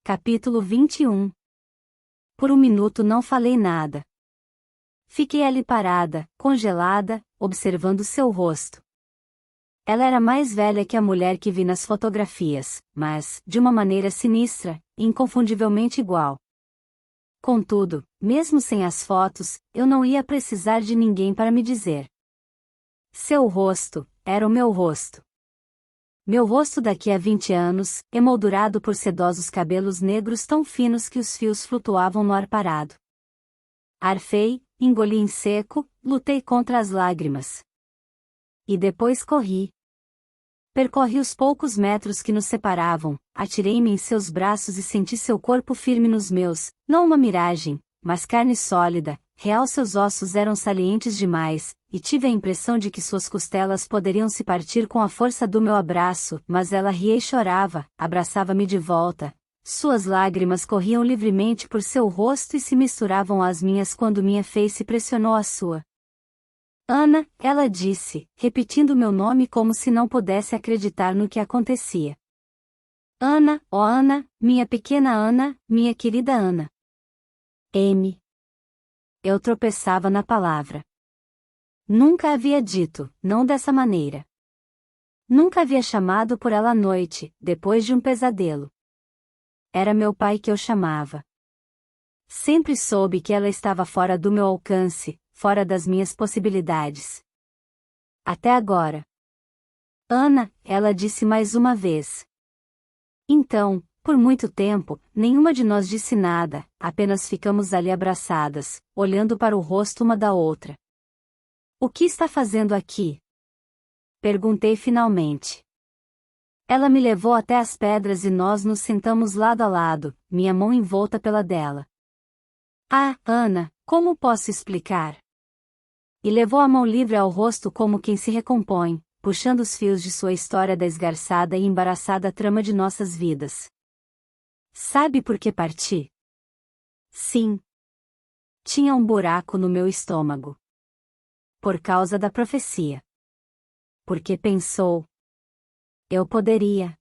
Capítulo 21. Por um minuto não falei nada. Fiquei ali parada, congelada, observando seu rosto. Ela era mais velha que a mulher que vi nas fotografias, mas, de uma maneira sinistra, inconfundivelmente igual. Contudo, mesmo sem as fotos, eu não ia precisar de ninguém para me dizer. Seu rosto, era o meu rosto. Meu rosto daqui a 20 anos, emoldurado por sedosos cabelos negros tão finos que os fios flutuavam no ar parado. Arfei, engoli em seco, lutei contra as lágrimas. E depois corri. Percorri os poucos metros que nos separavam, atirei-me em seus braços e senti seu corpo firme nos meus, não uma miragem, mas carne sólida, real. Seus ossos eram salientes demais, e tive a impressão de que suas costelas poderiam se partir com a força do meu abraço, mas ela ria e chorava, abraçava-me de volta. Suas lágrimas corriam livremente por seu rosto e se misturavam às minhas quando minha face pressionou a sua. Ana, ela disse, repetindo meu nome como se não pudesse acreditar no que acontecia. Ana, ó Ana, minha pequena Ana, minha querida Ana. M. Eu tropeçava na palavra. Nunca havia dito, não dessa maneira. Nunca havia chamado por ela à noite, depois de um pesadelo. Era meu pai que eu chamava. Sempre soube que ela estava fora do meu alcance, fora das minhas possibilidades. Até agora. Ana, ela disse mais uma vez. Então, por muito tempo, nenhuma de nós disse nada, apenas ficamos ali abraçadas, olhando para o rosto uma da outra. O que está fazendo aqui? Perguntei finalmente. Ela me levou até as pedras e nós nos sentamos lado a lado, minha mão envolta pela dela. Ah, Ana, como posso explicar? E levou a mão livre ao rosto como quem se recompõe, puxando os fios de sua história da esgarçada e embaraçada trama de nossas vidas. Sabe por que parti? Sim. Tinha um buraco no meu estômago. Por causa da profecia. Porque pensou. Eu poderia.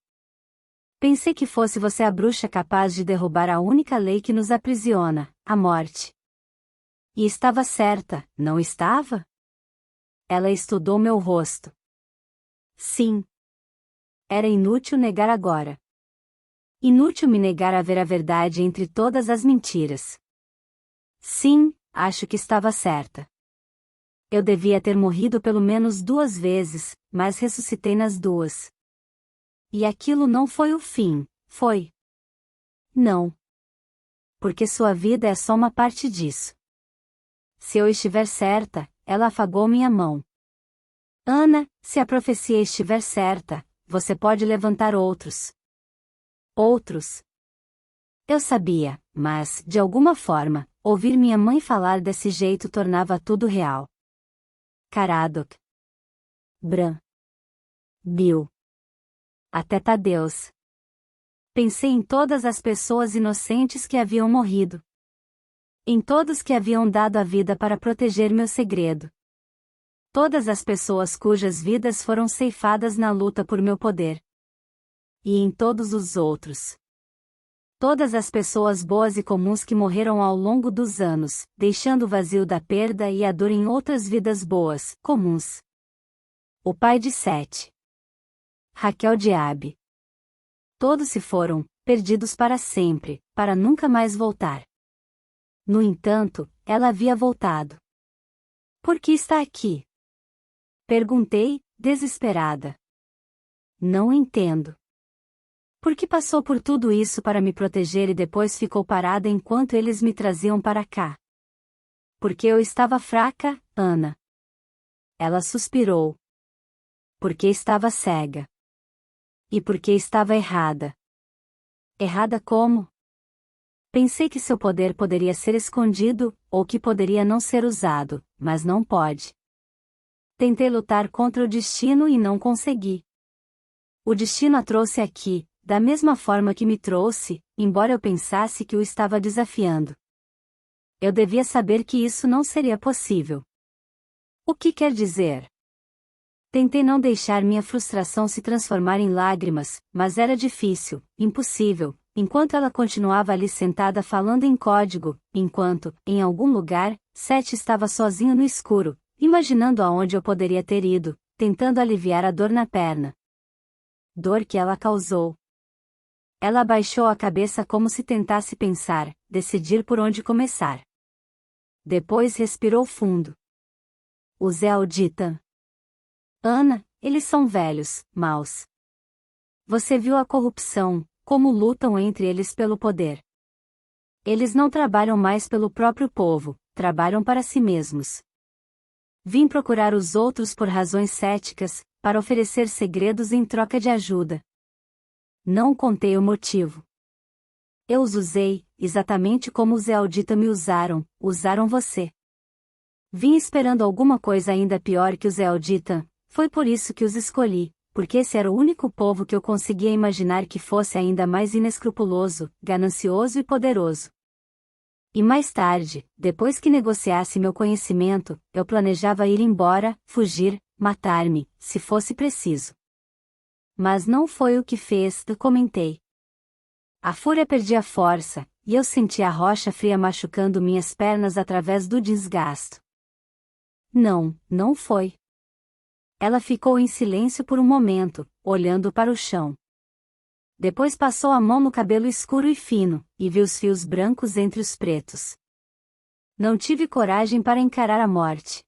Pensei que fosse você a bruxa capaz de derrubar a única lei que nos aprisiona, a morte. E estava certa, não estava? Ela estudou meu rosto. Sim. Era inútil negar agora. Inútil me negar a ver a verdade entre todas as mentiras. Sim, acho que estava certa. Eu devia ter morrido pelo menos 2 vezes, mas ressuscitei nas 2. E aquilo não foi o fim, foi? Não. Porque sua vida é só uma parte disso. Se eu estiver certa, ela afagou minha mão. Ana, se a profecia estiver certa, você pode levantar outros. Outros? Eu sabia, mas, de alguma forma, ouvir minha mãe falar desse jeito tornava tudo real. Caradoc. Bran. Bill. Até Tadeus. Pensei em todas as pessoas inocentes que haviam morrido. Em todos que haviam dado a vida para proteger meu segredo. Todas as pessoas cujas vidas foram ceifadas na luta por meu poder. E em todos os outros. Todas as pessoas boas e comuns que morreram ao longo dos anos, deixando o vazio da perda e a dor em outras vidas boas, comuns. O pai de Sete. Raquel de Abi. Todos se foram, perdidos para sempre, para nunca mais voltar. No entanto, ela havia voltado. Por que está aqui? Perguntei, desesperada. Não entendo. Por que passou por tudo isso para me proteger e depois ficou parada enquanto eles me traziam para cá? Porque eu estava fraca, Ana. Ela suspirou. Porque estava cega. E porque estava errada. Errada como? Pensei que seu poder poderia ser escondido, ou que poderia não ser usado, mas não pode. Tentei lutar contra o destino e não consegui. O destino a trouxe aqui, da mesma forma que me trouxe, embora eu pensasse que o estava desafiando. Eu devia saber que isso não seria possível. O que quer dizer? Tentei não deixar minha frustração se transformar em lágrimas, mas era difícil, impossível, enquanto ela continuava ali sentada falando em código, enquanto, em algum lugar, Seth estava sozinho no escuro, imaginando aonde eu poderia ter ido, tentando aliviar a dor na perna. Dor que ela causou. Ela abaixou a cabeça como se tentasse pensar, decidir por onde começar. Depois respirou fundo. Os Elditan. Ana, eles são velhos, maus. Você viu a corrupção, como lutam entre eles pelo poder. Eles não trabalham mais pelo próprio povo, trabalham para si mesmos. Vim procurar os outros por razões céticas, para oferecer segredos em troca de ajuda. Não contei o motivo. Eu os usei, exatamente como os Eldita me usaram você. Vim esperando alguma coisa ainda pior que os Eldita, foi por isso que os escolhi, porque esse era o único povo que eu conseguia imaginar que fosse ainda mais inescrupuloso, ganancioso e poderoso. E mais tarde, depois que negociasse meu conhecimento, eu planejava ir embora, fugir, matar-me, se fosse preciso. Mas não foi o que fez, comentei. A fúria perdia força, e eu sentia a rocha fria machucando minhas pernas através do desgaste. Não, não foi. Ela ficou em silêncio por um momento, olhando para o chão. Depois passou a mão no cabelo escuro e fino, e viu os fios brancos entre os pretos. Não tive coragem para encarar a morte.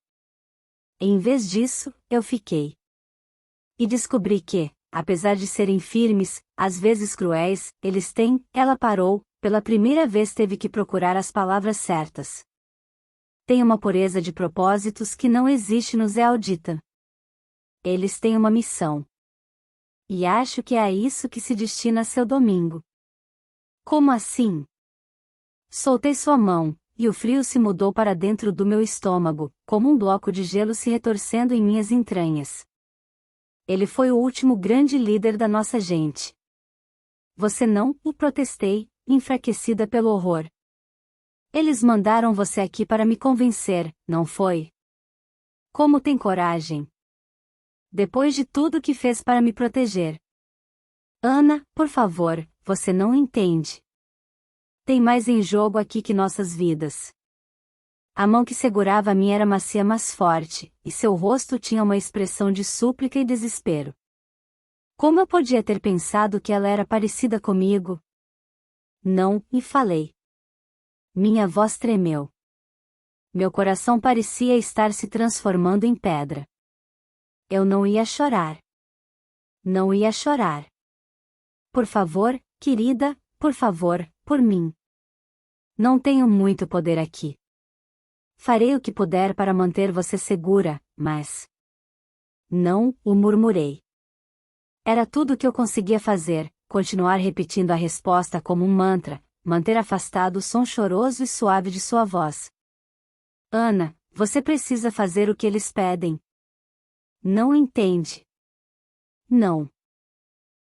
Em vez disso, eu fiquei. E descobri que, apesar de serem firmes, às vezes cruéis, eles têm. Ela parou, pela primeira vez teve que procurar as palavras certas. Tem uma pureza de propósitos que não existe nos Eldita. Eles têm uma missão. E acho que é a isso que se destina seu domingo. Como assim? Soltei sua mão, e o frio se mudou para dentro do meu estômago, como um bloco de gelo se retorcendo em minhas entranhas. Ele foi o último grande líder da nossa gente. Você não, o protestei, enfraquecida pelo horror. Eles mandaram você aqui para me convencer, não foi? Como tem coragem? Depois de tudo que fez para me proteger. Ana, por favor, você não entende. Tem mais em jogo aqui que nossas vidas. A mão que segurava a minha era macia mas forte, e seu rosto tinha uma expressão de súplica e desespero. Como eu podia ter pensado que ela era parecida comigo? Não, e falei. Minha voz tremeu. Meu coração parecia estar se transformando em pedra. Eu não ia chorar. Não ia chorar. Por favor, querida, por favor, por mim. Não tenho muito poder aqui. Farei o que puder para manter você segura, mas... Não, o murmurei. Era tudo o que eu conseguia fazer, continuar repetindo a resposta como um mantra, manter afastado o som choroso e suave de sua voz. Ana, você precisa fazer o que eles pedem. Não entende. Não.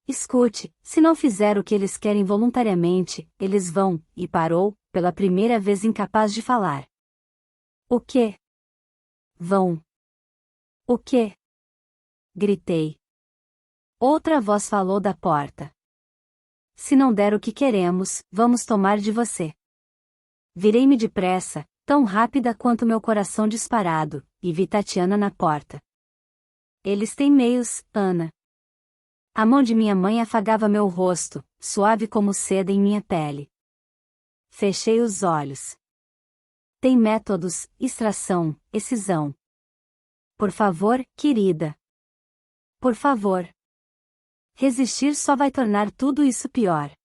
Escute, se não fizer o que eles querem voluntariamente, eles vão, e parou, pela primeira vez incapaz de falar. O quê? Vão. O quê? Gritei. Outra voz falou da porta. Se não der o que queremos, vamos tomar de você. Virei-me depressa, tão rápida quanto meu coração disparado, e vi Tatiana na porta. Eles têm meios, Ana. A mão de minha mãe afagava meu rosto, suave como seda em minha pele. Fechei os olhos. Tem métodos, extração, excisão. Por favor, querida. Por favor. Resistir só vai tornar tudo isso pior.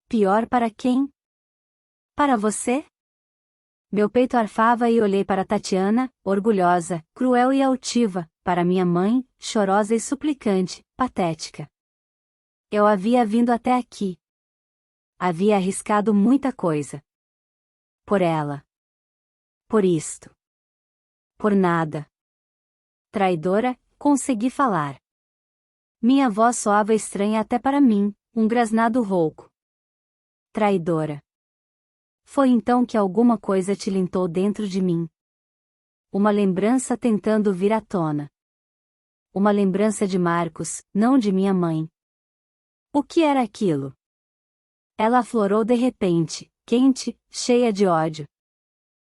Pior para quem? Para você? Meu peito arfava e olhei para Tatiana, orgulhosa, cruel e altiva, para minha mãe, chorosa e suplicante, patética. Eu havia vindo até aqui. Havia arriscado muita coisa. Por ela. Por isto. Por nada. Traidora, consegui falar. Minha voz soava estranha até para mim, um grasnado rouco. Traidora. Foi então que alguma coisa tilintou dentro de mim. Uma lembrança tentando vir à tona. Uma lembrança de Marcos, não de minha mãe. O que era aquilo? Ela aflorou de repente, quente, cheia de ódio.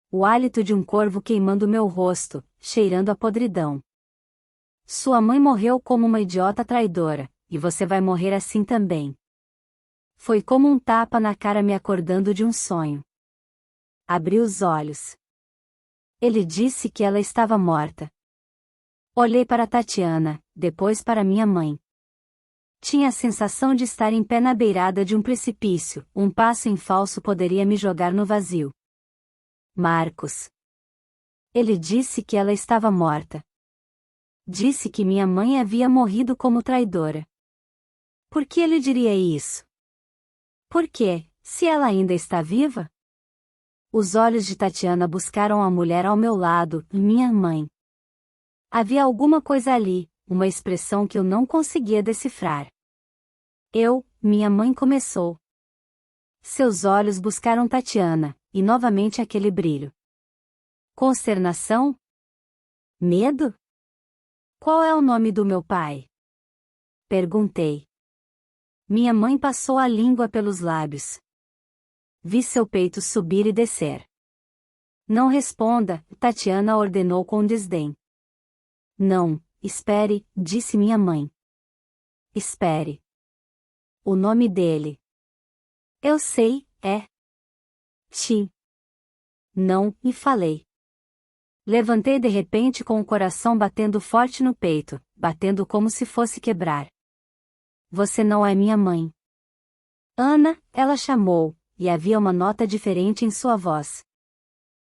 O hálito de um corvo queimando meu rosto, cheirando a podridão. Sua mãe morreu como uma idiota traidora, e você vai morrer assim também. Foi como um tapa na cara me acordando de um sonho. Abri os olhos. Ele disse que ela estava morta. Olhei para Tatiana, depois para minha mãe. Tinha a sensação de estar em pé na beirada de um precipício, um passo em falso poderia me jogar no vazio. Marcos. Ele disse que ela estava morta. Disse que minha mãe havia morrido como traidora. Por que ele diria isso? Por quê, se ela ainda está viva? Os olhos de Tatiana buscaram a mulher ao meu lado, minha mãe. Havia alguma coisa ali, uma expressão que eu não conseguia decifrar. Minha mãe começou. Seus olhos buscaram Tatiana, e novamente aquele brilho. Consternação? Medo? Qual é o nome do meu pai? Perguntei. Minha mãe passou a língua pelos lábios. Vi seu peito subir e descer. Não responda, Tatiana ordenou com desdém. Não, espere, disse minha mãe. Espere. O nome dele. Eu sei, é. Ti. Não, e falei. Levantei de repente com o coração batendo forte no peito, batendo como se fosse quebrar. Você não é minha mãe. Ana, ela chamou, e havia uma nota diferente em sua voz.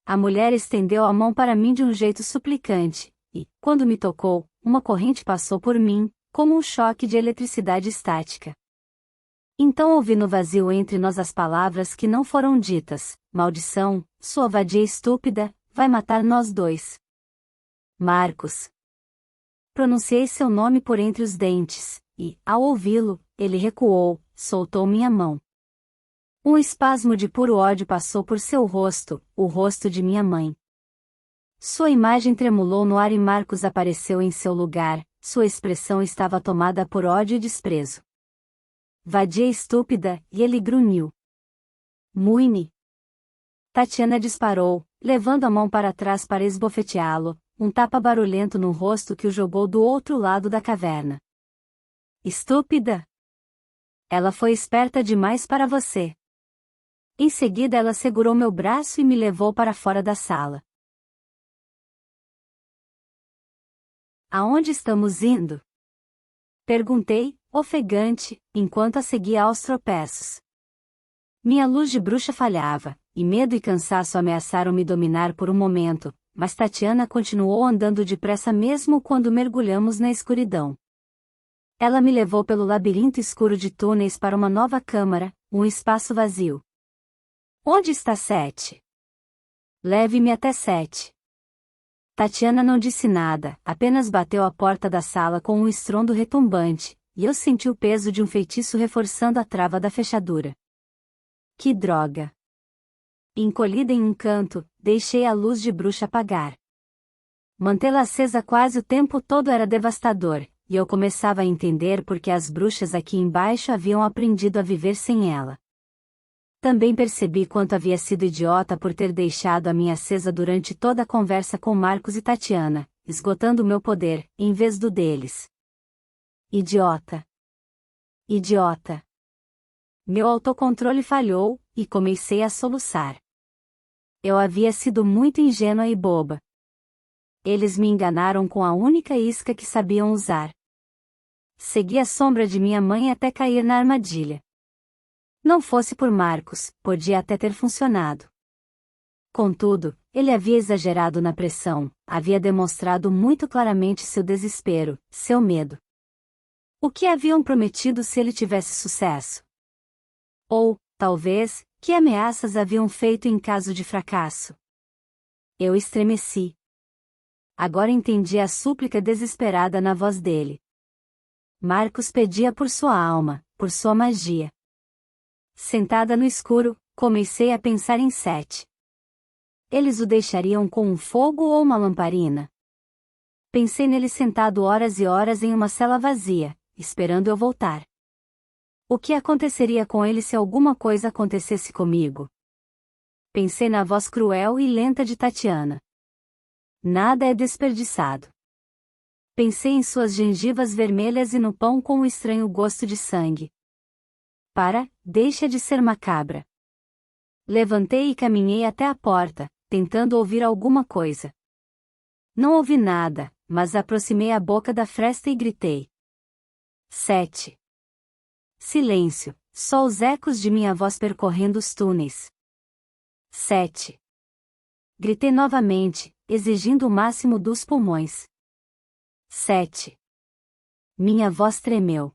A mulher estendeu a mão para mim de um jeito suplicante, e, quando me tocou, uma corrente passou por mim, como um choque de eletricidade estática. Então ouvi no vazio entre nós as palavras que não foram ditas: maldição, sua vadia estúpida, vai matar nós dois. Marcos. Pronunciei seu nome por entre os dentes, e, ao ouvi-lo, ele recuou, soltou minha mão. Um espasmo de puro ódio passou por seu rosto, o rosto de minha mãe. Sua imagem tremulou no ar e Marcos apareceu em seu lugar, sua expressão estava tomada por ódio e desprezo. Vadia estúpida, e ele grunhiu. Muine. Tatiana disparou, levando a mão para trás para esbofeteá-lo, um tapa barulhento no rosto que o jogou do outro lado da caverna. Estúpida! Ela foi esperta demais para você. Em seguida ela segurou meu braço e me levou para fora da sala. Aonde estamos indo? Perguntei, ofegante, enquanto a seguia aos tropeços. Minha luz de bruxa falhava, e medo e cansaço ameaçaram me dominar por um momento, mas Tatiana continuou andando depressa mesmo quando mergulhamos na escuridão. Ela me levou pelo labirinto escuro de túneis para uma nova câmara, um espaço vazio. Onde está Sete? Leve-me até Sete. Tatiana não disse nada, apenas bateu a porta da sala com um estrondo retumbante, e eu senti o peso de um feitiço reforçando a trava da fechadura. Que droga! Encolhida em um canto, deixei a luz de bruxa apagar. Mantê-la acesa quase o tempo todo era devastador, e eu começava a entender por que as bruxas aqui embaixo haviam aprendido a viver sem ela. Também percebi quanto havia sido idiota por ter deixado a minha acesa durante toda a conversa com Marcos e Tatiana, esgotando o meu poder, em vez do deles. Idiota! Idiota! Meu autocontrole falhou, e comecei a soluçar. Eu havia sido muito ingênua e boba. Eles me enganaram com a única isca que sabiam usar. Segui a sombra de minha mãe até cair na armadilha. Não fosse por Marcos, podia até ter funcionado. Contudo, ele havia exagerado na pressão, havia demonstrado muito claramente seu desespero, seu medo. O que haviam prometido se ele tivesse sucesso? Ou, talvez, que ameaças haviam feito em caso de fracasso? Eu estremeci. Agora entendi a súplica desesperada na voz dele. Marcos pedia por sua alma, por sua magia. Sentada no escuro, comecei a pensar em Sete. Eles o deixariam com um fogo ou uma lamparina? Pensei nele sentado horas e horas em uma cela vazia, esperando eu voltar. O que aconteceria com ele se alguma coisa acontecesse comigo? Pensei na voz cruel e lenta de Tatiana. Nada é desperdiçado. Pensei em suas gengivas vermelhas e no pão com um estranho gosto de sangue. Deixa de ser macabra. Levantei e caminhei até a porta, tentando ouvir alguma coisa. Não ouvi nada, mas aproximei a boca da fresta e gritei. 7. Silêncio, só os ecos de minha voz percorrendo os túneis. 7. Gritei novamente, exigindo o máximo dos pulmões. 7. Minha voz tremeu.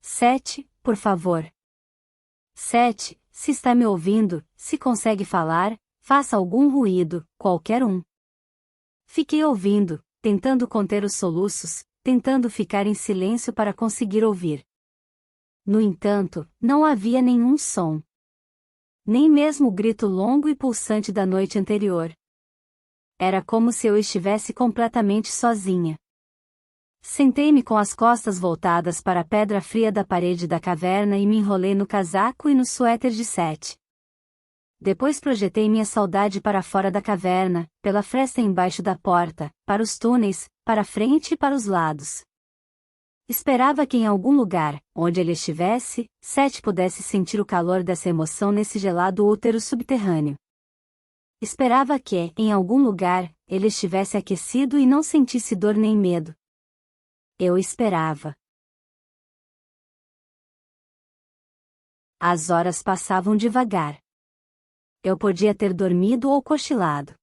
7, por favor. 7, se está me ouvindo, se consegue falar, faça algum ruído, qualquer um. Fiquei ouvindo, tentando conter os soluços, tentando ficar em silêncio para conseguir ouvir. No entanto, não havia nenhum som. Nem mesmo o grito longo e pulsante da noite anterior. Era como se eu estivesse completamente sozinha. Sentei-me com as costas voltadas para a pedra fria da parede da caverna e me enrolei no casaco e no suéter de 7. Depois projetei minha saudade para fora da caverna, pela fresta embaixo da porta, para os túneis, para a frente e para os lados. Esperava que em algum lugar, onde ele estivesse, 7 pudesse sentir o calor dessa emoção nesse gelado útero subterrâneo. Esperava que, em algum lugar, ele estivesse aquecido e não sentisse dor nem medo. Eu esperava. As horas passavam devagar. Eu podia ter dormido ou cochilado.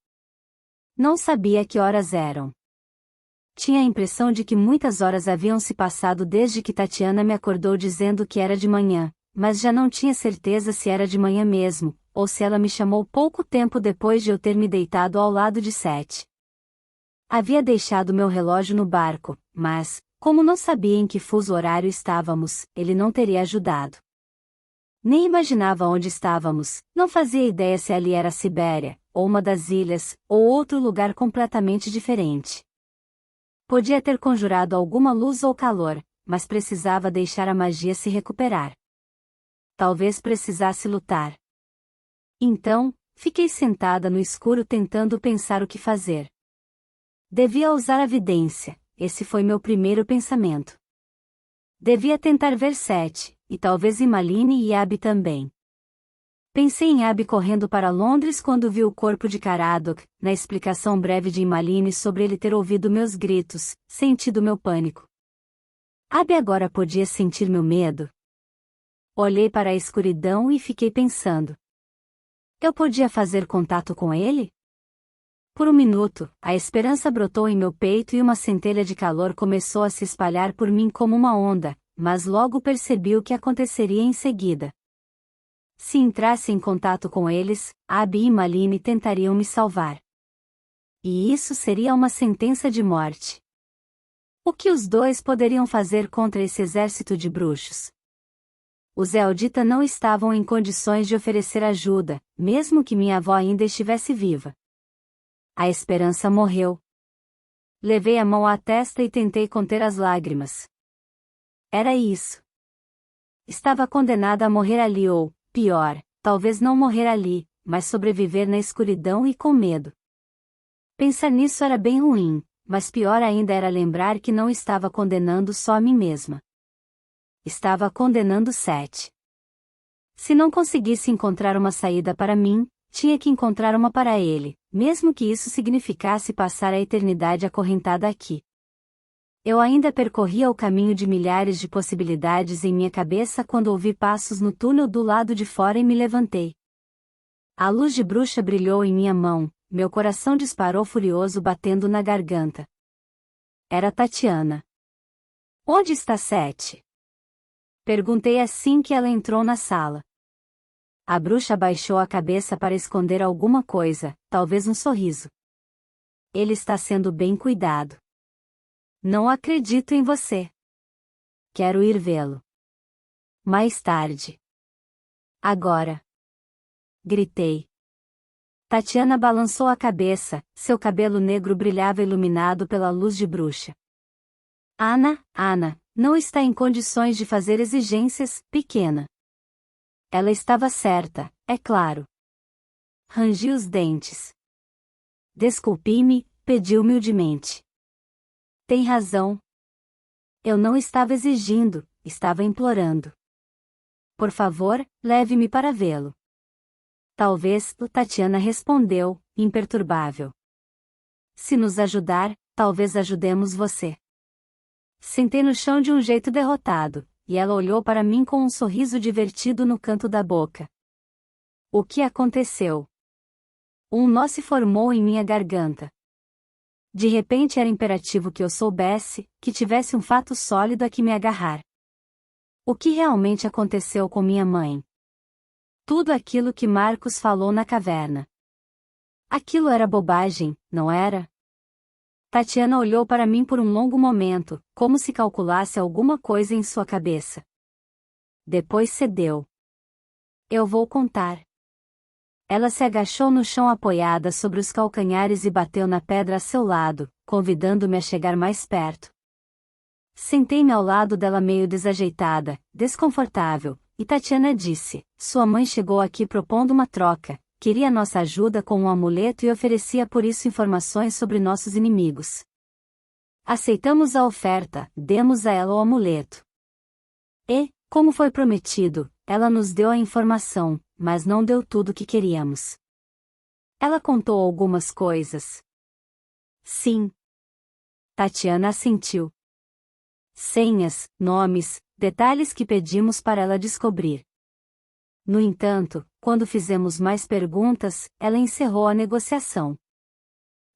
Não sabia que horas eram. Tinha a impressão de que muitas horas haviam se passado desde que Tatiana me acordou dizendo que era de manhã, mas já não tinha certeza se era de manhã mesmo, ou se ela me chamou pouco tempo depois de eu ter me deitado ao lado de 7. Havia deixado meu relógio no barco, mas, como não sabia em que fuso horário estávamos, ele não teria ajudado. Nem imaginava onde estávamos, não fazia ideia se ali era a Sibéria, ou uma das ilhas, ou outro lugar completamente diferente. Podia ter conjurado alguma luz ou calor, mas precisava deixar a magia se recuperar. Talvez precisasse lutar. Então, fiquei sentada no escuro tentando pensar o que fazer. Devia usar a vidência, esse foi meu primeiro pensamento. Devia tentar ver 7, e talvez Imaline e Abby também. Pensei em Abby correndo para Londres quando vi o corpo de Caradoc, na explicação breve de Imaline sobre ele ter ouvido meus gritos, sentido meu pânico. Abby agora podia sentir meu medo. Olhei para a escuridão e fiquei pensando. Eu podia fazer contato com ele? Por um minuto, a esperança brotou em meu peito e uma centelha de calor começou a se espalhar por mim como uma onda, mas logo percebi o que aconteceria em seguida. Se entrasse em contato com eles, Abby e Imaline tentariam me salvar. E isso seria uma sentença de morte. O que os dois poderiam fazer contra esse exército de bruxos? Os Eldita não estavam em condições de oferecer ajuda, mesmo que minha avó ainda estivesse viva. A esperança morreu. Levei a mão à testa e tentei conter as lágrimas. Era isso. Estava condenada a morrer ali ou, pior, talvez não morrer ali, mas sobreviver na escuridão e com medo. Pensar nisso era bem ruim, mas pior ainda era lembrar que não estava condenando só a mim mesma. Estava condenando 7. Se não conseguisse encontrar uma saída para mim, tinha que encontrar uma para ele, mesmo que isso significasse passar a eternidade acorrentada aqui. Eu ainda percorria o caminho de milhares de possibilidades em minha cabeça quando ouvi passos no túnel do lado de fora e me levantei. A luz de bruxa brilhou em minha mão, meu coração disparou furioso batendo na garganta. Era Tatiana. Onde está 7? Perguntei assim que ela entrou na sala. A bruxa baixou a cabeça para esconder alguma coisa, talvez um sorriso. Ele está sendo bem cuidado. Não acredito em você. Quero ir vê-lo. Mais tarde. Agora. Gritei. Tatiana balançou a cabeça, seu cabelo negro brilhava iluminado pela luz de bruxa. Ana, não está em condições de fazer exigências, pequena. Ela estava certa, é claro. Rangi os dentes. Desculpe-me, pedi humildemente. Tem razão. Eu não estava exigindo, estava implorando. Por favor, leve-me para vê-lo. Talvez, Tatiana respondeu, imperturbável. Se nos ajudar, talvez ajudemos você. Sentei no chão de um jeito derrotado, e ela olhou para mim com um sorriso divertido no canto da boca. O que aconteceu? Um nó se formou em minha garganta. De repente era imperativo que eu soubesse, que tivesse um fato sólido a que me agarrar. O que realmente aconteceu com minha mãe? Tudo aquilo que Marcos falou na caverna. Aquilo era bobagem, não era? Tatiana olhou para mim por um longo momento, como se calculasse alguma coisa em sua cabeça. Depois cedeu. Eu vou contar. Ela se agachou no chão apoiada sobre os calcanhares e bateu na pedra a seu lado, convidando-me a chegar mais perto. Sentei-me ao lado dela meio desajeitada, desconfortável, e Tatiana disse: sua mãe chegou aqui propondo uma troca, queria nossa ajuda com um amuleto e oferecia por isso informações sobre nossos inimigos. Aceitamos a oferta, demos a ela o amuleto. E, como foi prometido, ela nos deu a informação, mas não deu tudo o que queríamos. Ela contou algumas coisas. Sim. Tatiana assentiu. Senhas, nomes, detalhes que pedimos para ela descobrir. No entanto, quando fizemos mais perguntas, ela encerrou a negociação.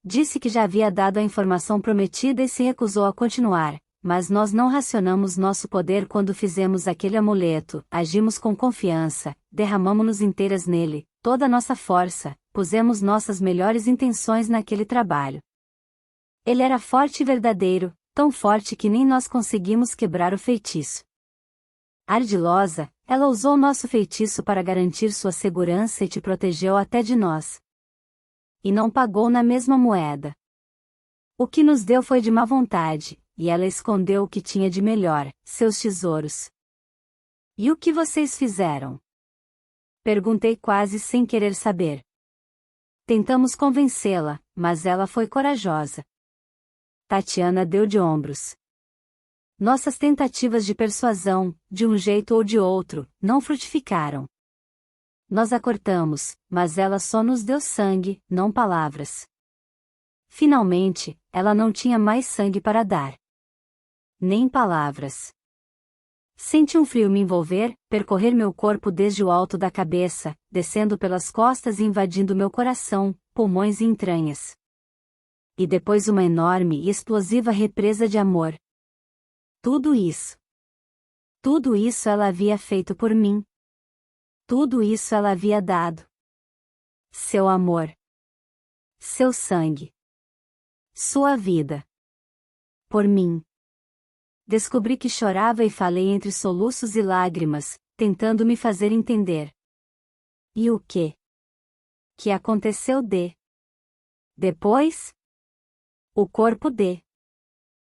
Disse que já havia dado a informação prometida e se recusou a continuar, mas nós não racionamos nosso poder quando fizemos aquele amuleto, agimos com confiança, derramamo-nos inteiras nele, toda a nossa força, pusemos nossas melhores intenções naquele trabalho. Ele era forte e verdadeiro, tão forte que nem nós conseguimos quebrar o feitiço. Ardilosa, ela usou nosso feitiço para garantir sua segurança e te protegeu até de nós. E não pagou na mesma moeda. O que nos deu foi de má vontade, e ela escondeu o que tinha de melhor, seus tesouros. E o que vocês fizeram? Perguntei quase sem querer saber. Tentamos convencê-la, mas ela foi corajosa. Tatiana deu de ombros. Nossas tentativas de persuasão, de um jeito ou de outro, não frutificaram. Nós a cortamos, mas ela só nos deu sangue, não palavras. Finalmente, ela não tinha mais sangue para dar. Nem palavras. Senti um frio me envolver, percorrer meu corpo desde o alto da cabeça, descendo pelas costas e invadindo meu coração, pulmões e entranhas. E depois uma enorme e explosiva represa de amor. Tudo isso ela havia feito por mim. Tudo isso ela havia dado. Seu amor. Seu sangue. Sua vida. Por mim. Descobri que chorava e falei entre soluços e lágrimas, tentando me fazer entender. E o quê? Que aconteceu depois? O corpo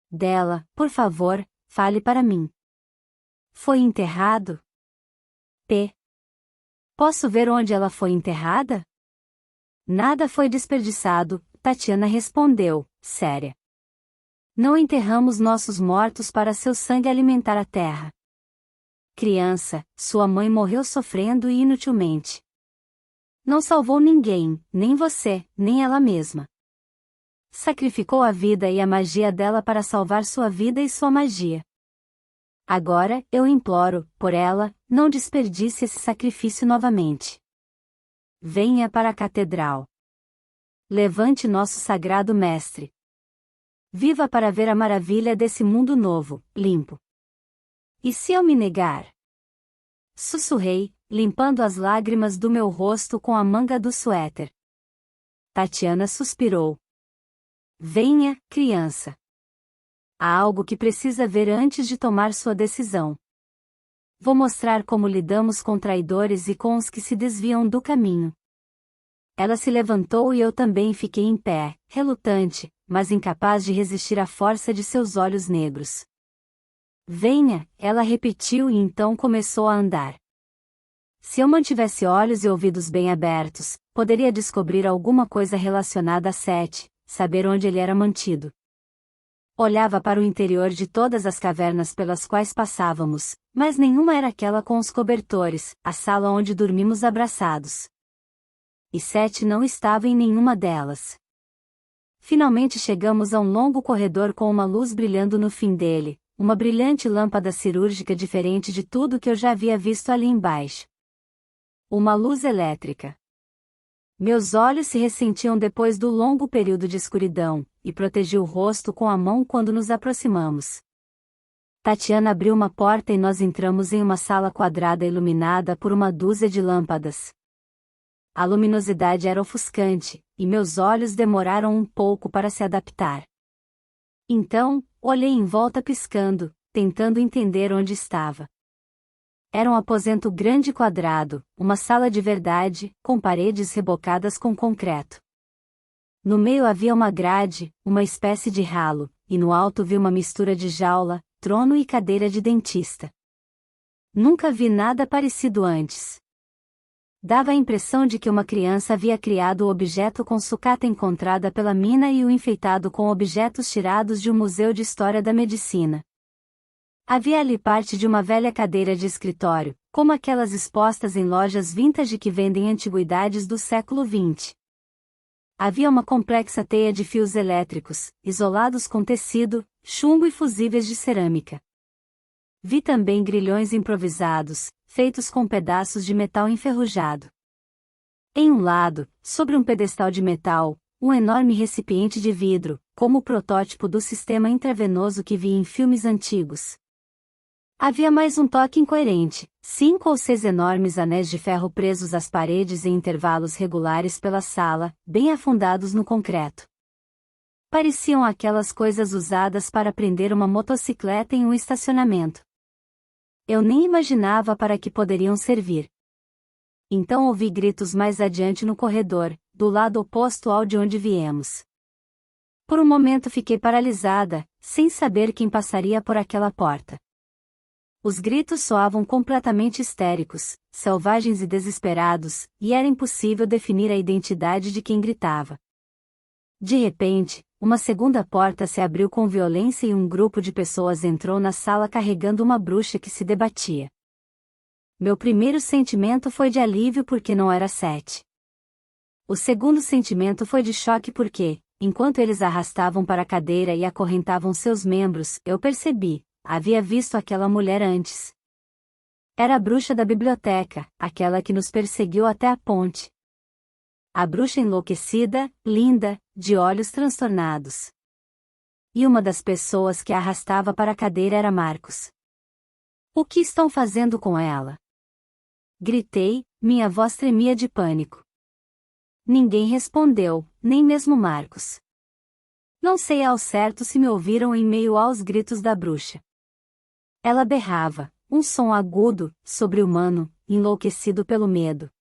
dela, por favor, fale para mim. Foi enterrado? Posso ver onde ela foi enterrada? Nada foi desperdiçado, Tatiana respondeu, séria. Não enterramos nossos mortos para seu sangue alimentar a terra. Criança, sua mãe morreu sofrendo e inutilmente. Não salvou ninguém, nem você, nem ela mesma. Sacrificou a vida e a magia dela para salvar sua vida e sua magia. Agora, eu imploro, por ela, não desperdice esse sacrifício novamente. Venha para a catedral. Levante nosso sagrado mestre. Viva para ver a maravilha desse mundo novo, limpo. E se eu me negar? Sussurrei, limpando as lágrimas do meu rosto com a manga do suéter. Tatiana suspirou. Venha, criança. Há algo que precisa ver antes de tomar sua decisão. Vou mostrar como lidamos com traidores e com os que se desviam do caminho. Ela se levantou e eu também fiquei em pé, relutante, mas incapaz de resistir à força de seus olhos negros. Venha, ela repetiu e então começou a andar. Se eu mantivesse olhos e ouvidos bem abertos, poderia descobrir alguma coisa relacionada a Sete, saber onde ele era mantido. Olhava para o interior de todas as cavernas pelas quais passávamos, mas nenhuma era aquela com os cobertores, a sala onde dormimos abraçados. E Sete não estava em nenhuma delas. Finalmente chegamos a um longo corredor com uma luz brilhando no fim dele, uma brilhante lâmpada cirúrgica diferente de tudo que eu já havia visto ali embaixo. Uma luz elétrica. Meus olhos se ressentiam depois do longo período de escuridão, e protegi o rosto com a mão quando nos aproximamos. Tatiana abriu uma porta e nós entramos em uma sala quadrada iluminada por uma dúzia de lâmpadas. A luminosidade era ofuscante, e meus olhos demoraram um pouco para se adaptar. Então, olhei em volta piscando, tentando entender onde estava. Era um aposento grande e quadrado, uma sala de verdade, com paredes rebocadas com concreto. No meio havia uma grade, uma espécie de ralo, e no alto vi uma mistura de jaula, trono e cadeira de dentista. Nunca vi nada parecido antes. Dava a impressão de que uma criança havia criado o objeto com sucata encontrada pela mina e o enfeitado com objetos tirados de um museu de história da medicina. Havia ali parte de uma velha cadeira de escritório, como aquelas expostas em lojas vintage que vendem antiguidades do século XX. Havia uma complexa teia de fios elétricos, isolados com tecido, chumbo e fusíveis de cerâmica. Vi também grilhões improvisados, feitos com pedaços de metal enferrujado. Em um lado, sobre um pedestal de metal, um enorme recipiente de vidro, como o protótipo do sistema intravenoso que vi em filmes antigos. Havia mais um toque incoerente, 5 ou 6 enormes anéis de ferro presos às paredes em intervalos regulares pela sala, bem afundados no concreto. Pareciam aquelas coisas usadas para prender uma motocicleta em um estacionamento. Eu nem imaginava para que poderiam servir. Então ouvi gritos mais adiante no corredor, do lado oposto ao de onde viemos. Por um momento fiquei paralisada, sem saber quem passaria por aquela porta. Os gritos soavam completamente histéricos, selvagens e desesperados, e era impossível definir a identidade de quem gritava. De repente, uma segunda porta se abriu com violência e um grupo de pessoas entrou na sala carregando uma bruxa que se debatia. Meu primeiro sentimento foi de alívio porque não era Sete. O segundo sentimento foi de choque porque, enquanto eles arrastavam para a cadeira e acorrentavam seus membros, eu percebi, havia visto aquela mulher antes. Era a bruxa da biblioteca, aquela que nos perseguiu até a ponte. A bruxa enlouquecida, linda, de olhos transtornados. E uma das pessoas que a arrastava para a cadeira era Marcos. O que estão fazendo com ela? Gritei, minha voz tremia de pânico. Ninguém respondeu, nem mesmo Marcos. Não sei ao certo se me ouviram em meio aos gritos da bruxa. Ela berrava, um som agudo, sobre-humano, enlouquecido pelo medo.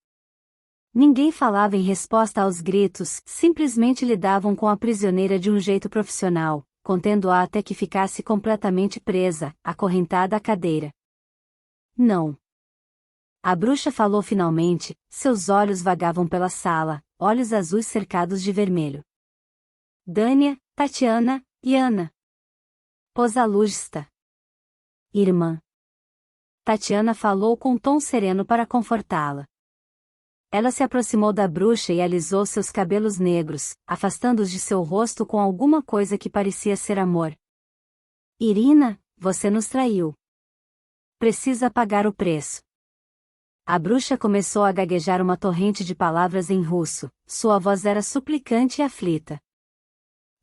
Ninguém falava em resposta aos gritos, simplesmente lidavam com a prisioneira de um jeito profissional, contendo-a até que ficasse completamente presa, acorrentada à cadeira. Não. A bruxa falou finalmente, seus olhos vagavam pela sala, olhos azuis cercados de vermelho. Dânia, Tatiana, e Ana. Posalugista. Irmã. Tatiana falou com tom sereno para confortá-la. Ela se aproximou da bruxa e alisou seus cabelos negros, afastando-os de seu rosto com alguma coisa que parecia ser amor. Irina, você nos traiu. Precisa pagar o preço. A bruxa começou a gaguejar uma torrente de palavras em russo, sua voz era suplicante e aflita.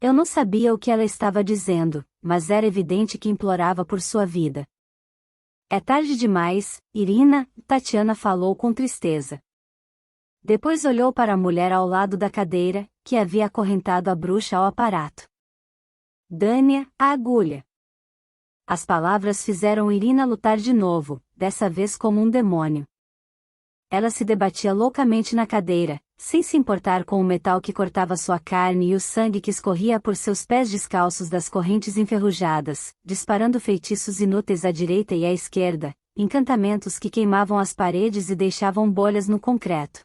Eu não sabia o que ela estava dizendo, mas era evidente que implorava por sua vida. É tarde demais, Irina, Tatiana falou com tristeza. Depois olhou para a mulher ao lado da cadeira, que havia acorrentado a bruxa ao aparato. Dânia, a agulha. As palavras fizeram Irina lutar de novo, dessa vez como um demônio. Ela se debatia loucamente na cadeira, sem se importar com o metal que cortava sua carne e o sangue que escorria por seus pés descalços das correntes enferrujadas, disparando feitiços inúteis à direita e à esquerda, encantamentos que queimavam as paredes e deixavam bolhas no concreto.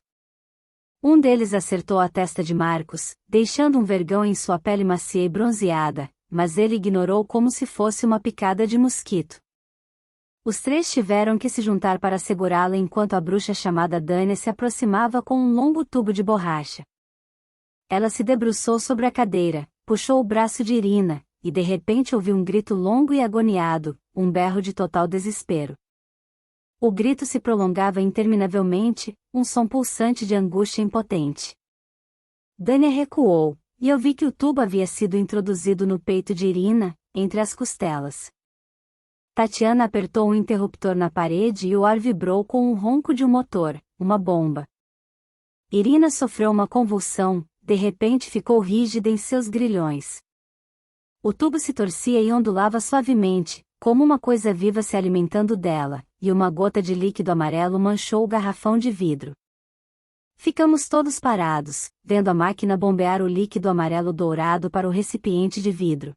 Um deles acertou a testa de Marcos, deixando um vergão em sua pele macia e bronzeada, mas ele ignorou como se fosse uma picada de mosquito. Os três tiveram que se juntar para segurá-la enquanto a bruxa chamada Dania se aproximava com um longo tubo de borracha. Ela se debruçou sobre a cadeira, puxou o braço de Irina, e de repente ouviu um grito longo e agoniado, um berro de total desespero. O grito se prolongava interminavelmente, um som pulsante de angústia impotente. Dania recuou, e eu vi que o tubo havia sido introduzido no peito de Irina, entre as costelas. Tatiana apertou um interruptor na parede e o ar vibrou com o ronco de um motor, uma bomba. Irina sofreu uma convulsão, de repente ficou rígida em seus grilhões. O tubo se torcia e ondulava suavemente, como uma coisa viva se alimentando dela, e uma gota de líquido amarelo manchou o garrafão de vidro. Ficamos todos parados, vendo a máquina bombear o líquido amarelo dourado para o recipiente de vidro.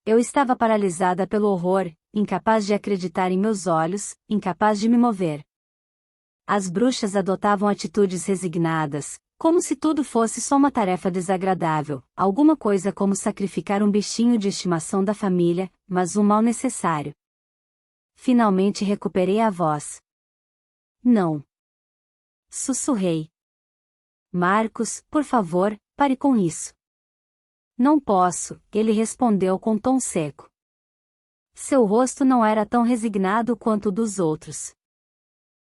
Eu estava paralisada pelo horror, incapaz de acreditar em meus olhos, incapaz de me mover. As bruxas adotavam atitudes resignadas, como se tudo fosse só uma tarefa desagradável, alguma coisa como sacrificar um bichinho de estimação da família, mas um mal necessário. Finalmente recuperei a voz. Não. Sussurrei. Marcos, por favor, pare com isso. Não posso, ele respondeu com tom seco. Seu rosto não era tão resignado quanto o dos outros.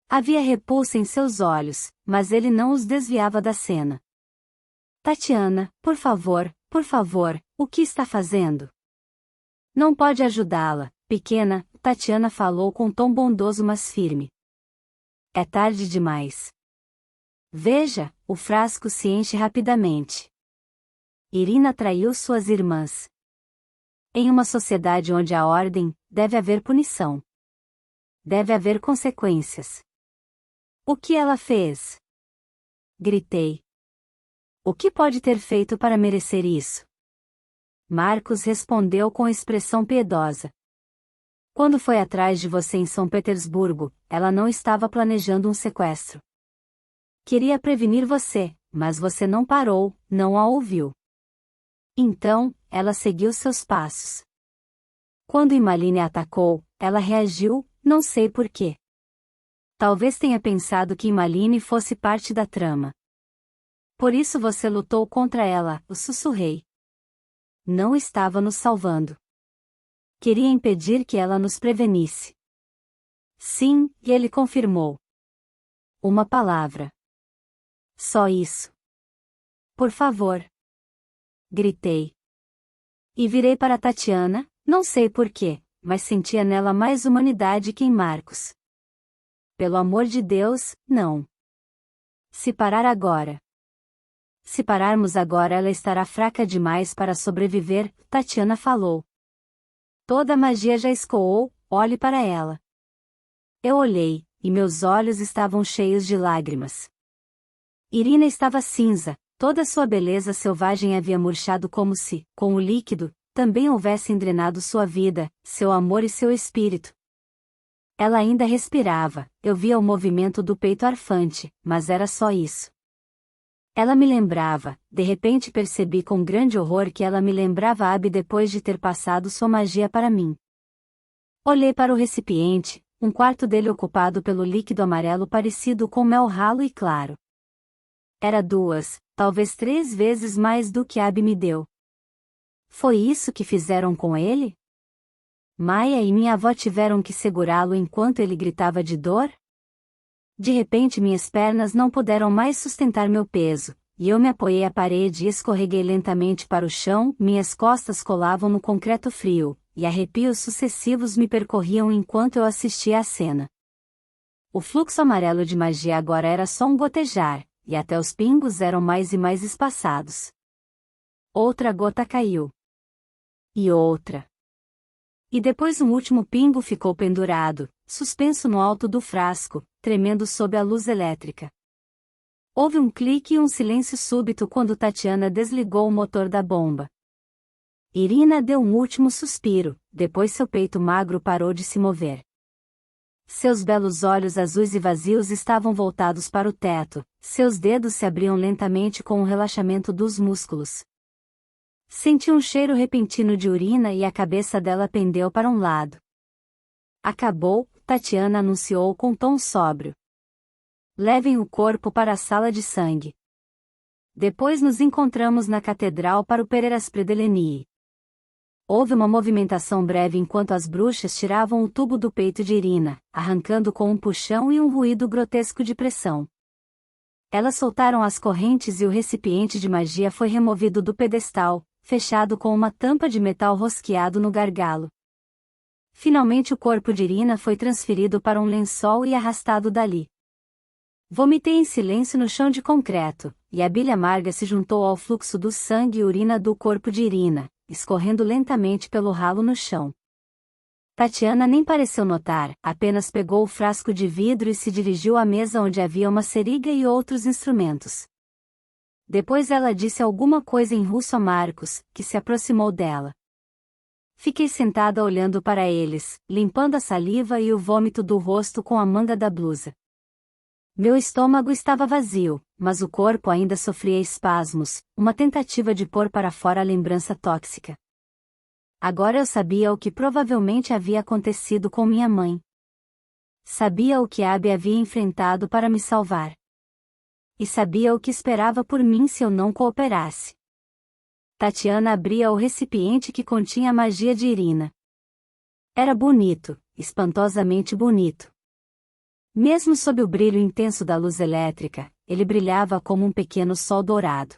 Havia repulsa em seus olhos, mas ele não os desviava da cena. Tatiana, por favor, o que está fazendo? Não pode ajudá-la, pequena, Tatiana falou com tom bondoso mas firme. É tarde demais. Veja, o frasco se enche rapidamente. Irina traiu suas irmãs. Em uma sociedade onde há ordem, deve haver punição. Deve haver consequências. O que ela fez? Gritei. O que pode ter feito para merecer isso? Marcos respondeu com expressão piedosa. Quando foi atrás de você em São Petersburgo, ela não estava planejando um sequestro. Queria prevenir você, mas você não parou, não a ouviu. Então, ela seguiu seus passos. Quando Imaline a atacou, ela reagiu, não sei porquê. Talvez tenha pensado que Imaline fosse parte da trama. Por isso você lutou contra ela, eu sussurrei. Não estava nos salvando. Queria impedir que ela nos prevenisse. Sim, e ele confirmou. Uma palavra. Só isso. Por favor. Gritei. E virei para Tatiana, não sei porquê, mas sentia nela mais humanidade que em Marcos. Pelo amor de Deus, não. Se parar agora. Se pararmos agora ela estará fraca demais para sobreviver, Tatiana falou. Toda a magia já escoou, olhe para ela. Eu olhei, e meus olhos estavam cheios de lágrimas. Irina estava cinza, toda sua beleza selvagem havia murchado como se, com o líquido, também houvessem drenado sua vida, seu amor e seu espírito. Ela ainda respirava, eu via o movimento do peito arfante, mas era só isso. Ela me lembrava, de repente percebi com grande horror que ela me lembrava Abby depois de ter passado sua magia para mim. Olhei para o recipiente, um quarto dele ocupado pelo líquido amarelo parecido com mel ralo e claro. Era 2, talvez 3 vezes mais do que Abby me deu. Foi isso que fizeram com ele? Maia e minha avó tiveram que segurá-lo enquanto ele gritava de dor? De repente minhas pernas não puderam mais sustentar meu peso, e eu me apoiei à parede e escorreguei lentamente para o chão, minhas costas colavam no concreto frio, e arrepios sucessivos me percorriam enquanto eu assistia à cena. O fluxo amarelo de magia agora era só um gotejar, e até os pingos eram mais e mais espaçados. Outra gota caiu. E outra. E depois um último pingo ficou pendurado, suspenso no alto do frasco, tremendo sob a luz elétrica. Houve um clique e um silêncio súbito quando Tatiana desligou o motor da bomba. Irina deu um último suspiro, depois seu peito magro parou de se mover. Seus belos olhos azuis e vazios estavam voltados para o teto, seus dedos se abriam lentamente com o relaxamento dos músculos. Senti um cheiro repentino de urina e a cabeça dela pendeu para um lado. Acabou, Tatiana anunciou com tom sóbrio. Levem o corpo para a sala de sangue. Depois nos encontramos na catedral para o Pereiras Predelenii. Houve uma movimentação breve enquanto as bruxas tiravam o tubo do peito de Irina, arrancando com um puxão e um ruído grotesco de pressão. Elas soltaram as correntes e o recipiente de magia foi removido do pedestal, fechado com uma tampa de metal rosqueado no gargalo. Finalmente o corpo de Irina foi transferido para um lençol e arrastado dali. Vomitei em silêncio no chão de concreto, e a bile amarga se juntou ao fluxo do sangue e urina do corpo de Irina, escorrendo lentamente pelo ralo no chão. Tatiana nem pareceu notar, apenas pegou o frasco de vidro e se dirigiu à mesa onde havia uma seringa e outros instrumentos. Depois ela disse alguma coisa em russo a Marcos, que se aproximou dela. Fiquei sentada olhando para eles, limpando a saliva e o vômito do rosto com a manga da blusa. Meu estômago estava vazio, mas o corpo ainda sofria espasmos, uma tentativa de pôr para fora a lembrança tóxica. Agora eu sabia o que provavelmente havia acontecido com minha mãe. Sabia o que Abby havia enfrentado para me salvar. E sabia o que esperava por mim se eu não cooperasse. Tatiana abria o recipiente que continha a magia de Irina. Era bonito, espantosamente bonito. Mesmo sob o brilho intenso da luz elétrica, ele brilhava como um pequeno sol dourado.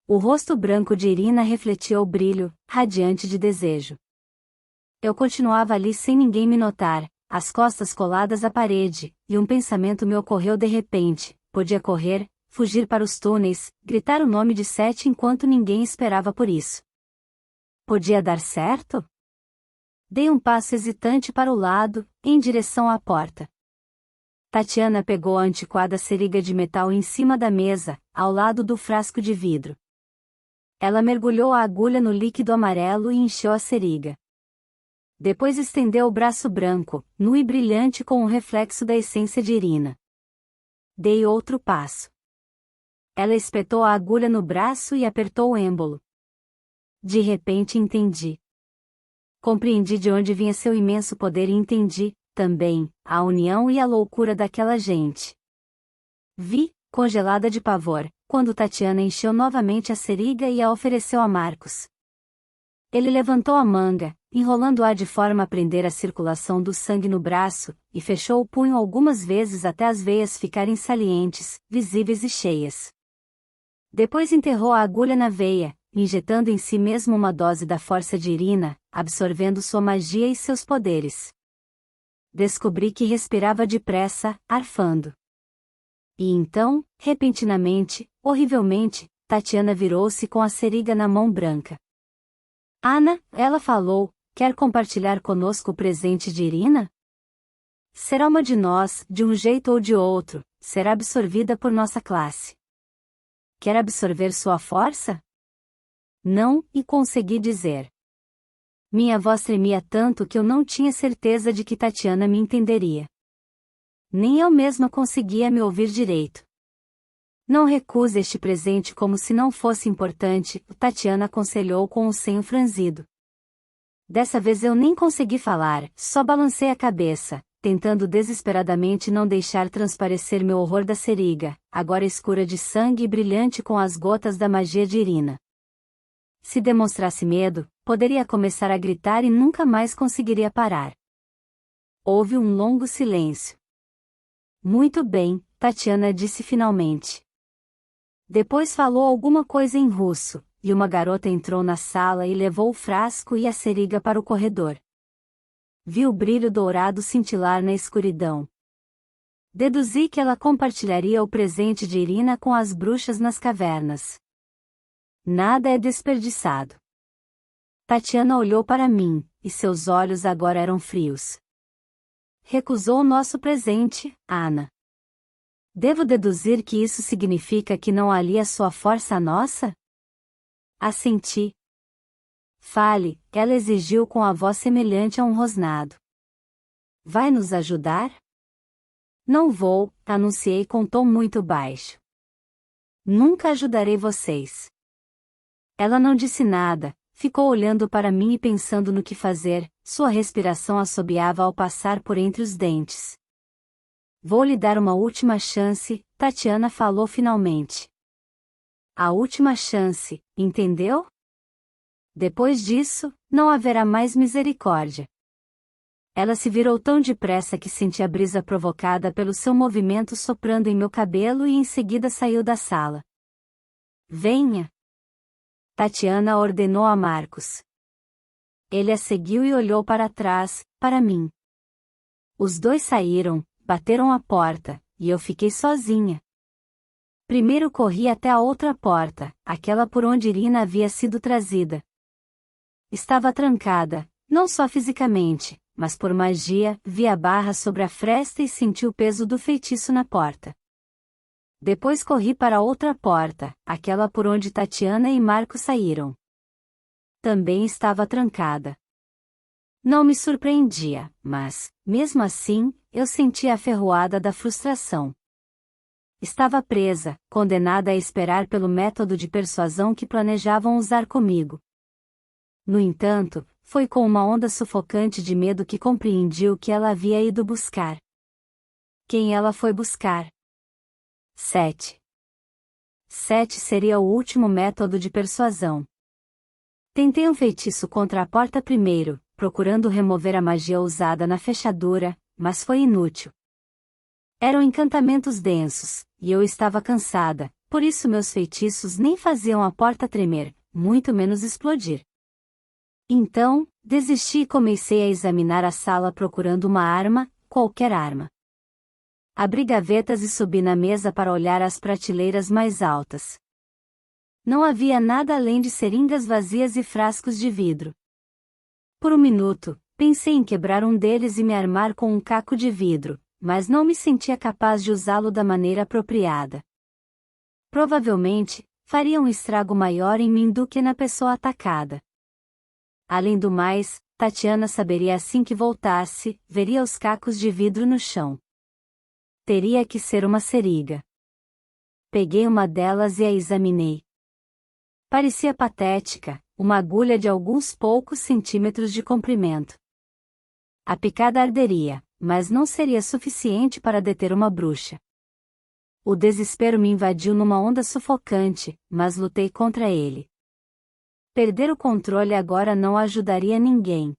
O rosto branco de Irina refletia o brilho, radiante de desejo. Eu continuava ali sem ninguém me notar, as costas coladas à parede, e um pensamento me ocorreu de repente: podia correr, fugir para os túneis, gritar o nome de Seth enquanto ninguém esperava por isso. Podia dar certo? Dei um passo hesitante para o lado, em direção à porta. Tatiana pegou a antiquada seringa de metal em cima da mesa, ao lado do frasco de vidro. Ela mergulhou a agulha no líquido amarelo e encheu a seringa. Depois estendeu o braço branco, nu e brilhante com o reflexo da essência de Irina. Dei outro passo. Ela espetou a agulha no braço e apertou o êmbolo. De repente entendi. Compreendi de onde vinha seu imenso poder e entendi, também, a união e a loucura daquela gente. Vi, congelada de pavor, quando Tatiana encheu novamente a seringa e a ofereceu a Marcos. Ele levantou a manga, enrolando-a de forma a prender a circulação do sangue no braço, e fechou o punho algumas vezes até as veias ficarem salientes, visíveis e cheias. Depois enterrou a agulha na veia, injetando em si mesmo uma dose da força de Irina, absorvendo sua magia e seus poderes. Descobri que respirava depressa, arfando. E então, repentinamente, horrivelmente, Tatiana virou-se com a seringa na mão branca. Ana, ela falou, quer compartilhar conosco o presente de Irina? Será uma de nós, de um jeito ou de outro, será absorvida por nossa classe. Quer absorver sua força? Não, e consegui dizer. Minha voz tremia tanto que eu não tinha certeza de que Tatiana me entenderia. Nem eu mesma conseguia me ouvir direito. Não recuse este presente como se não fosse importante, Tatiana aconselhou com o senho franzido. Dessa vez eu nem consegui falar, só balancei a cabeça, tentando desesperadamente não deixar transparecer meu horror da seringa, agora escura de sangue e brilhante com as gotas da magia de Irina. Se demonstrasse medo, poderia começar a gritar e nunca mais conseguiria parar. Houve um longo silêncio. Muito bem, Tatiana disse finalmente. Depois falou alguma coisa em russo, e uma garota entrou na sala e levou o frasco e a seringa para o corredor. Vi o brilho dourado cintilar na escuridão. Deduzi que ela compartilharia o presente de Irina com as bruxas nas cavernas. Nada é desperdiçado. Tatiana olhou para mim, e seus olhos agora eram frios. Recusou o nosso presente, Ana. Devo deduzir que isso significa que não alia sua força à nossa? Assenti. Fale, ela exigiu com a voz semelhante a um rosnado. Vai nos ajudar? Não vou, anunciei com tom muito baixo. Nunca ajudarei vocês. Ela não disse nada, ficou olhando para mim e pensando no que fazer, sua respiração assobiava ao passar por entre os dentes. Vou lhe dar uma última chance, Tatiana falou finalmente. A última chance, entendeu? Depois disso, não haverá mais misericórdia. Ela se virou tão depressa que senti a brisa provocada pelo seu movimento soprando em meu cabelo e em seguida saiu da sala. Venha! Tatiana ordenou a Marcos. Ele a seguiu e olhou para trás, para mim. Os dois saíram, bateram a porta, e eu fiquei sozinha. Primeiro corri até a outra porta, aquela por onde Irina havia sido trazida. Estava trancada, não só fisicamente, mas por magia, vi a barra sobre a fresta e senti o peso do feitiço na porta. Depois corri para a outra porta, aquela por onde Tatiana e Marcos saíram. Também estava trancada. Não me surpreendia, mas, mesmo assim, eu sentia a ferroada da frustração. Estava presa, condenada a esperar pelo método de persuasão que planejavam usar comigo. No entanto, foi com uma onda sufocante de medo que compreendi o que ela havia ido buscar. Quem ela foi buscar? 7. 7 seria o último método de persuasão. Tentei um feitiço contra a porta primeiro, procurando remover a magia usada na fechadura, mas foi inútil. Eram encantamentos densos, e eu estava cansada, por isso meus feitiços nem faziam a porta tremer, muito menos explodir. Então, desisti e comecei a examinar a sala procurando uma arma, qualquer arma. Abri gavetas e subi na mesa para olhar as prateleiras mais altas. Não havia nada além de seringas vazias e frascos de vidro. Por um minuto, pensei em quebrar um deles e me armar com um caco de vidro, mas não me sentia capaz de usá-lo da maneira apropriada. Provavelmente, faria um estrago maior em mim do que na pessoa atacada. Além do mais, Tatiana saberia assim que voltasse, veria os cacos de vidro no chão. Teria que ser uma seriga. Peguei uma delas e a examinei. Parecia patética, uma agulha de alguns poucos centímetros de comprimento. A picada arderia, mas não seria suficiente para deter uma bruxa. O desespero me invadiu numa onda sufocante, mas lutei contra ele. Perder o controle agora não ajudaria ninguém.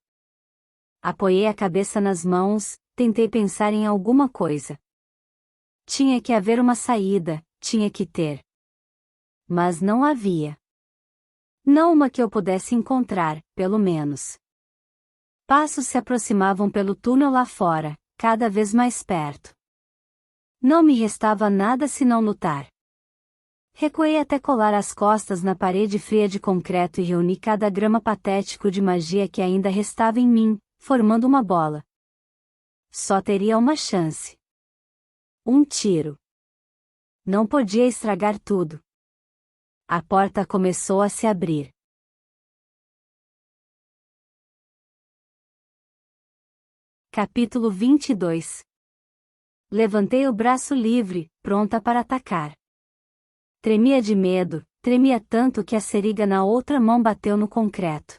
Apoiei a cabeça nas mãos, tentei pensar em alguma coisa. Tinha que haver uma saída, tinha que ter. Mas não havia. Não uma que eu pudesse encontrar, pelo menos. Passos se aproximavam pelo túnel lá fora, cada vez mais perto. Não me restava nada senão lutar. Recuei até colar as costas na parede fria de concreto e reuni cada grama patético de magia que ainda restava em mim, formando uma bola. Só teria uma chance. Um tiro. Não podia estragar tudo. A porta começou a se abrir. Capítulo 22. Levantei o braço livre, pronta para atacar. Tremia de medo, tremia tanto que a seriga na outra mão bateu no concreto.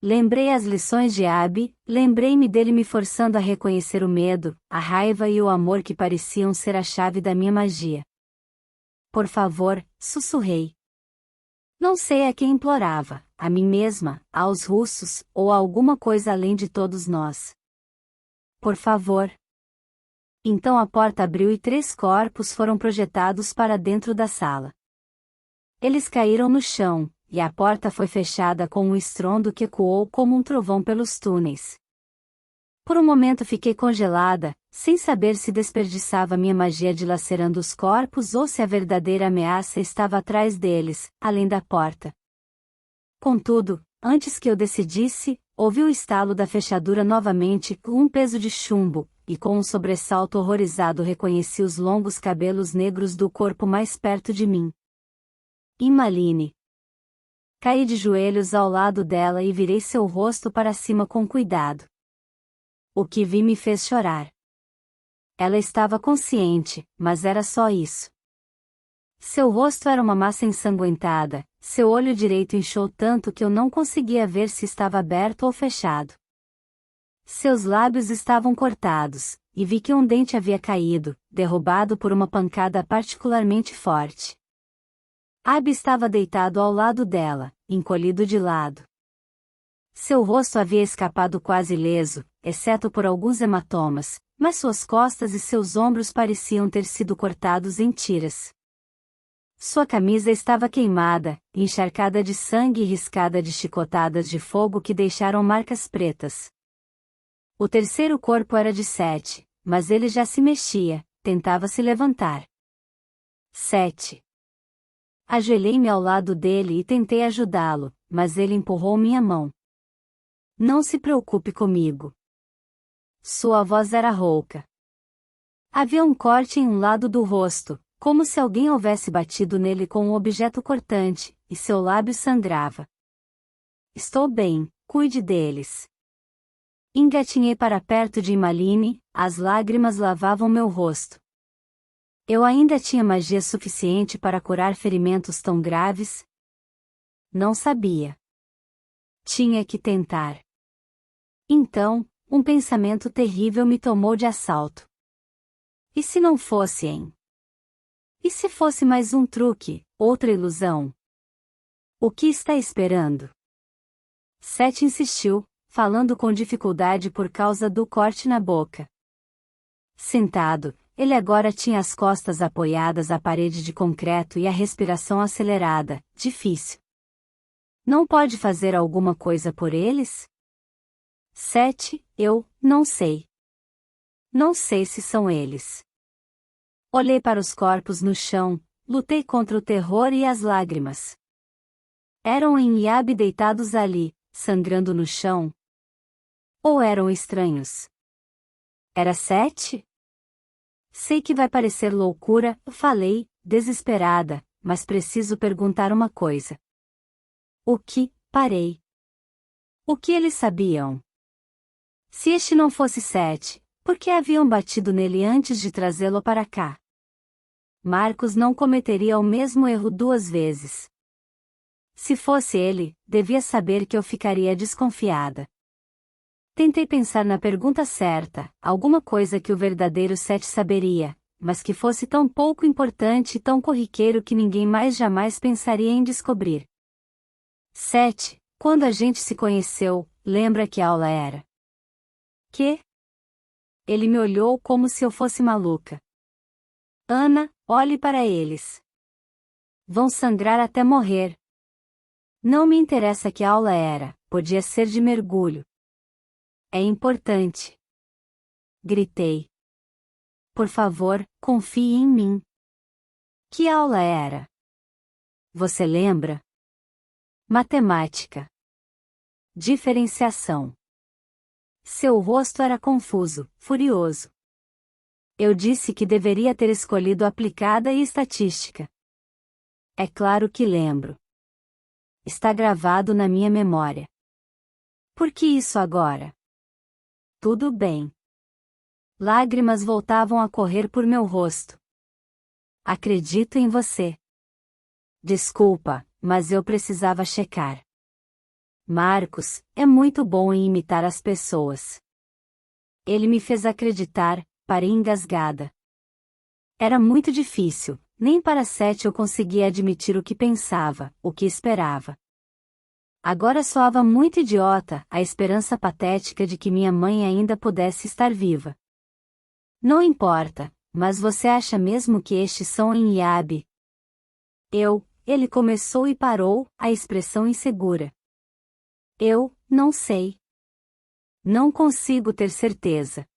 Lembrei as lições de Abby, lembrei-me dele me forçando a reconhecer o medo, a raiva e o amor que pareciam ser a chave da minha magia. Por favor, sussurrei. Não sei a quem implorava, a mim mesma, aos russos, ou a alguma coisa além de todos nós. Por favor. Então a porta abriu e 3 corpos foram projetados para dentro da sala. Eles caíram no chão, e a porta foi fechada com um estrondo que ecoou como um trovão pelos túneis. Por um momento fiquei congelada, sem saber se desperdiçava minha magia dilacerando os corpos ou se a verdadeira ameaça estava atrás deles, além da porta. Contudo, antes que eu decidisse, ouvi o estalo da fechadura novamente com um peso de chumbo, e com um sobressalto horrorizado reconheci os longos cabelos negros do corpo mais perto de mim. Emmaline. Caí de joelhos ao lado dela e virei seu rosto para cima com cuidado. O que vi me fez chorar. Ela estava consciente, mas era só isso. Seu rosto era uma massa ensanguentada, seu olho direito inchou tanto que eu não conseguia ver se estava aberto ou fechado. Seus lábios estavam cortados, e vi que um dente havia caído, derrubado por uma pancada particularmente forte. Abby estava deitado ao lado dela, encolhido de lado. Seu rosto havia escapado quase ileso, exceto por alguns hematomas, mas suas costas e seus ombros pareciam ter sido cortados em tiras. Sua camisa estava queimada, encharcada de sangue e riscada de chicotadas de fogo que deixaram marcas pretas. O terceiro corpo era de Seth, mas ele já se mexia, tentava se levantar. Seth. Ajoelhei-me ao lado dele e tentei ajudá-lo, mas ele empurrou minha mão. Não se preocupe comigo. Sua voz era rouca. Havia um corte em um lado do rosto, como se alguém houvesse batido nele com um objeto cortante, e seu lábio sangrava. Estou bem, cuide deles. Engatinhei para perto de Emmaline, as lágrimas lavavam meu rosto. Eu ainda tinha magia suficiente para curar ferimentos tão graves? Não sabia. Tinha que tentar. Então, um pensamento terrível me tomou de assalto. E se não fosse, hein? E se fosse mais um truque, outra ilusão? O que está esperando? Seth insistiu, falando com dificuldade por causa do corte na boca. Sentado, ele agora tinha as costas apoiadas à parede de concreto e a respiração acelerada, difícil. Não pode fazer alguma coisa por eles? Seth, eu não sei. Não sei se são eles. Olhei para os corpos no chão, lutei contra o terror e as lágrimas. Eram em e Abby deitados ali, sangrando no chão? Ou eram estranhos? Era Seth? Sei que vai parecer loucura, falei, desesperada, mas preciso perguntar uma coisa. O que, parei? O que eles sabiam? Se este não fosse Seth, por que haviam batido nele antes de trazê-lo para cá? Marcos não cometeria o mesmo erro 2 vezes. Se fosse ele, devia saber que eu ficaria desconfiada. Tentei pensar na pergunta certa, alguma coisa que o verdadeiro Seth saberia, mas que fosse tão pouco importante e tão corriqueiro que ninguém mais jamais pensaria em descobrir. Seth, quando a gente se conheceu, lembra que aula era? Que? Ele me olhou como se eu fosse maluca. Ana, olhe para eles. Vão sangrar até morrer. Não me interessa que aula era, podia ser de mergulho. É importante. Gritei. Por favor, confie em mim. Que aula era? Você lembra? Matemática. Diferenciação. Seu rosto era confuso, furioso. Eu disse que deveria ter escolhido aplicada e estatística. É claro que lembro. Está gravado na minha memória. Por que isso agora? Tudo bem. Lágrimas voltavam a correr por meu rosto. Acredito em você. Desculpa, mas eu precisava checar. Marcos é muito bom em imitar as pessoas. Ele me fez acreditar, parei engasgada. Era muito difícil, nem para Seth eu conseguia admitir o que pensava, o que esperava. Agora soava muito idiota a esperança patética de que minha mãe ainda pudesse estar viva. Não importa, mas você acha mesmo que estes são em Iabe? Ele começou e parou, a expressão insegura. Eu, não sei. Não consigo ter certeza.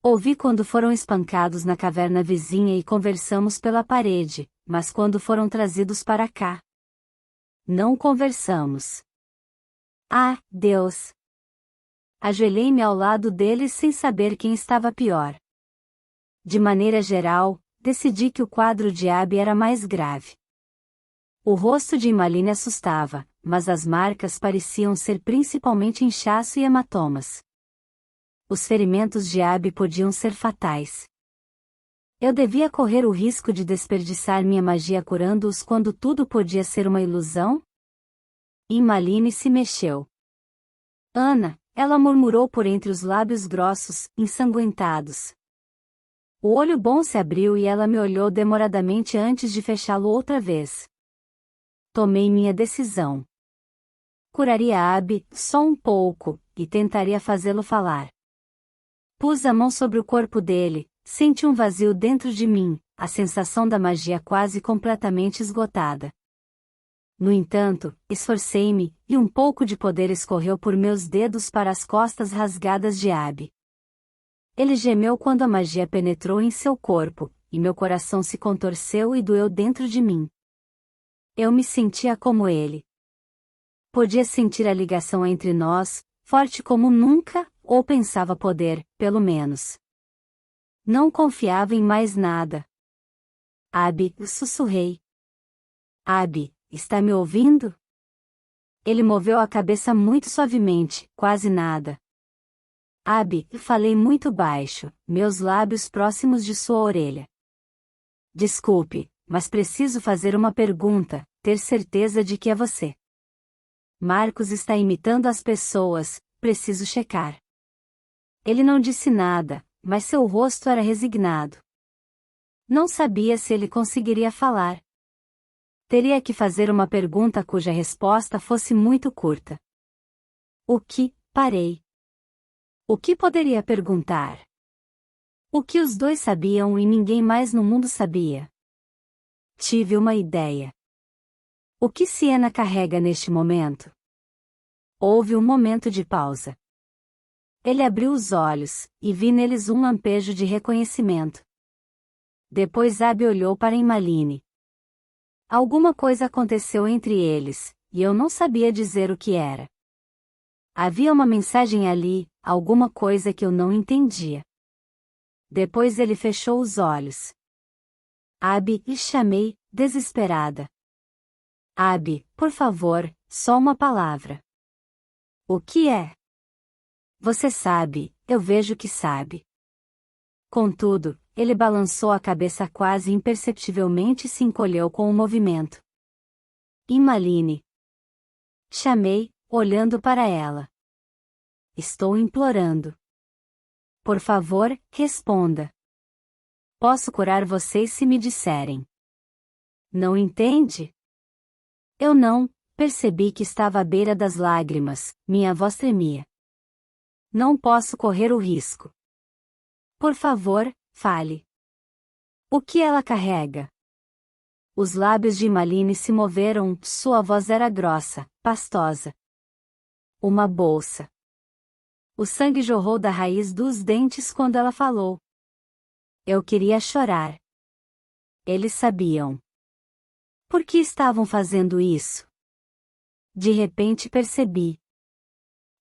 Ouvi quando foram espancados na caverna vizinha e conversamos pela parede, mas quando foram trazidos para cá. Não conversamos. Ah, Deus! Ajoelhei-me ao lado deles sem saber quem estava pior. De maneira geral, decidi que o quadro de Abby era mais grave. O rosto de Emmaline assustava, mas as marcas pareciam ser principalmente inchaço e hematomas. Os ferimentos de Abby podiam ser fatais. Eu devia correr o risco de desperdiçar minha magia curando-os quando tudo podia ser uma ilusão? Emmaline se mexeu. Ana, ela murmurou por entre os lábios grossos, ensanguentados. O olho bom se abriu e ela me olhou demoradamente antes de fechá-lo outra vez. Tomei minha decisão. Curaria Abby, só um pouco, e tentaria fazê-lo falar. Pus a mão sobre o corpo dele, senti um vazio dentro de mim, a sensação da magia quase completamente esgotada. No entanto, esforcei-me, e um pouco de poder escorreu por meus dedos para as costas rasgadas de Abby. Ele gemeu quando a magia penetrou em seu corpo, e meu coração se contorceu e doeu dentro de mim. Eu me sentia como ele. Podia sentir a ligação entre nós, forte como nunca, ou pensava poder, pelo menos. Não confiava em mais nada. Abby, sussurrei. Abby, está me ouvindo? Ele moveu a cabeça muito suavemente, quase nada. Abby, falei muito baixo, meus lábios próximos de sua orelha. Desculpe, mas preciso fazer uma pergunta, ter certeza de que é você. Marcos está imitando as pessoas, preciso checar. Ele não disse nada, mas seu rosto era resignado. Não sabia se ele conseguiria falar. Teria que fazer uma pergunta cuja resposta fosse muito curta. O que, parei. O que poderia perguntar? O que os dois sabiam e ninguém mais no mundo sabia? Tive uma ideia. O que Siena carrega neste momento? Houve um momento de pausa. Ele abriu os olhos, e vi neles um lampejo de reconhecimento. Depois Abby olhou para Emmaline. Alguma coisa aconteceu entre eles, e eu não sabia dizer o que era. Havia uma mensagem ali, alguma coisa que eu não entendia. Depois ele fechou os olhos. Abby, e chamei, desesperada. Abby, por favor, só uma palavra. O que é? Você sabe, eu vejo que sabe. Contudo, ele balançou a cabeça quase imperceptivelmente e se encolheu com o movimento. Emmaline. Chamei, olhando para ela. Estou implorando. Por favor, responda. Posso curar vocês se me disserem. Não entende? Eu não, percebi que estava à beira das lágrimas, minha voz tremia. Não posso correr o risco. Por favor, fale. O que ela carrega? Os lábios de Emmaline se moveram, sua voz era grossa, pastosa. Uma bolsa. O sangue jorrou da raiz dos dentes quando ela falou. Eu queria chorar. Eles sabiam. Por que estavam fazendo isso? De repente percebi.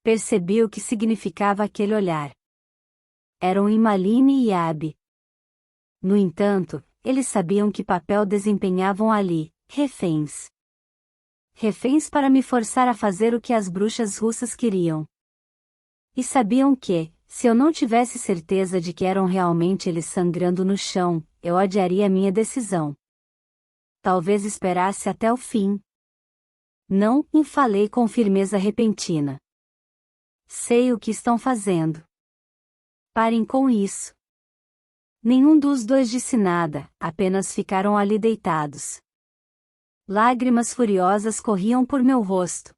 Percebi o que significava aquele olhar. Eram Emmaline e Abby. No entanto, eles sabiam que papel desempenhavam ali, reféns. Reféns para me forçar a fazer o que as bruxas russas queriam. E sabiam que, se eu não tivesse certeza de que eram realmente eles sangrando no chão, eu adiaria minha decisão. Talvez esperasse até o fim. Não, falei com firmeza repentina. Sei o que estão fazendo. Parem com isso. Nenhum dos dois disse nada, apenas ficaram ali deitados. Lágrimas furiosas corriam por meu rosto.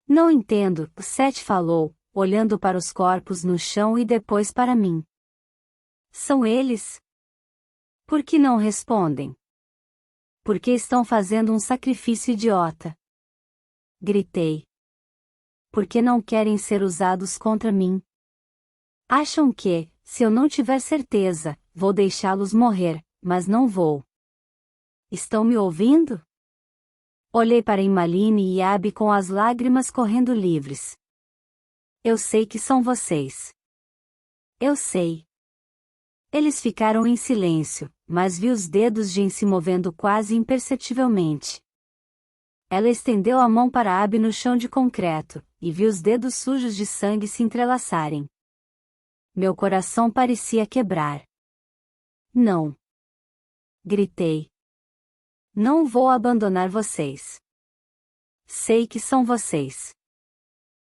Não entendo, Seth falou, olhando para os corpos no chão e depois para mim. São eles? Por que não respondem? Porque estão fazendo um sacrifício idiota. Gritei. Porque não querem ser usados contra mim. Acham que, se eu não tiver certeza, vou deixá-los morrer, mas não vou. Estão me ouvindo? Olhei para Emmaline e Abby com as lágrimas correndo livres. Eu sei que são vocês. Eu sei. Eles ficaram em silêncio, mas vi os dedos de Jen se movendo quase imperceptivelmente. Ela estendeu a mão para Abby no chão de concreto, e vi os dedos sujos de sangue se entrelaçarem. Meu coração parecia quebrar. Não! Gritei. Não vou abandonar vocês. Sei que são vocês.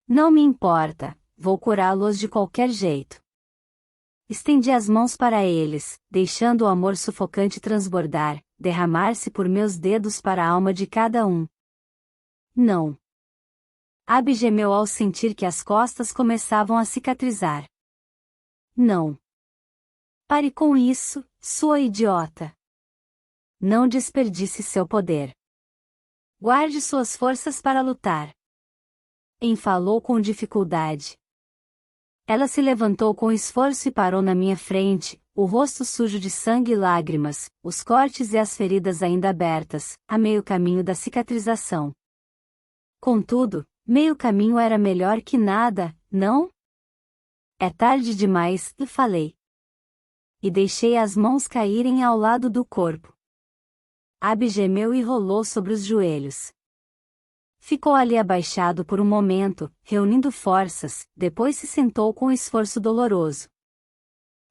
Não me importa, vou curá-los de qualquer jeito. Estendi as mãos para eles, deixando o amor sufocante transbordar, derramar-se por meus dedos para a alma de cada um. Não. Abby gemeu ao sentir que as costas começavam a cicatrizar. Não. Pare com isso, sua idiota. Não desperdice seu poder. Guarde suas forças para lutar. Enfalou com dificuldade. Ela se levantou com esforço e parou na minha frente, o rosto sujo de sangue e lágrimas, os cortes e as feridas ainda abertas, a meio caminho da cicatrização. Contudo, meio caminho era melhor que nada, não? É tarde demais, e falei. E deixei as mãos caírem ao lado do corpo. Abby gemeu e rolou sobre os joelhos. Ficou ali abaixado por um momento, reunindo forças, depois se sentou com esforço doloroso.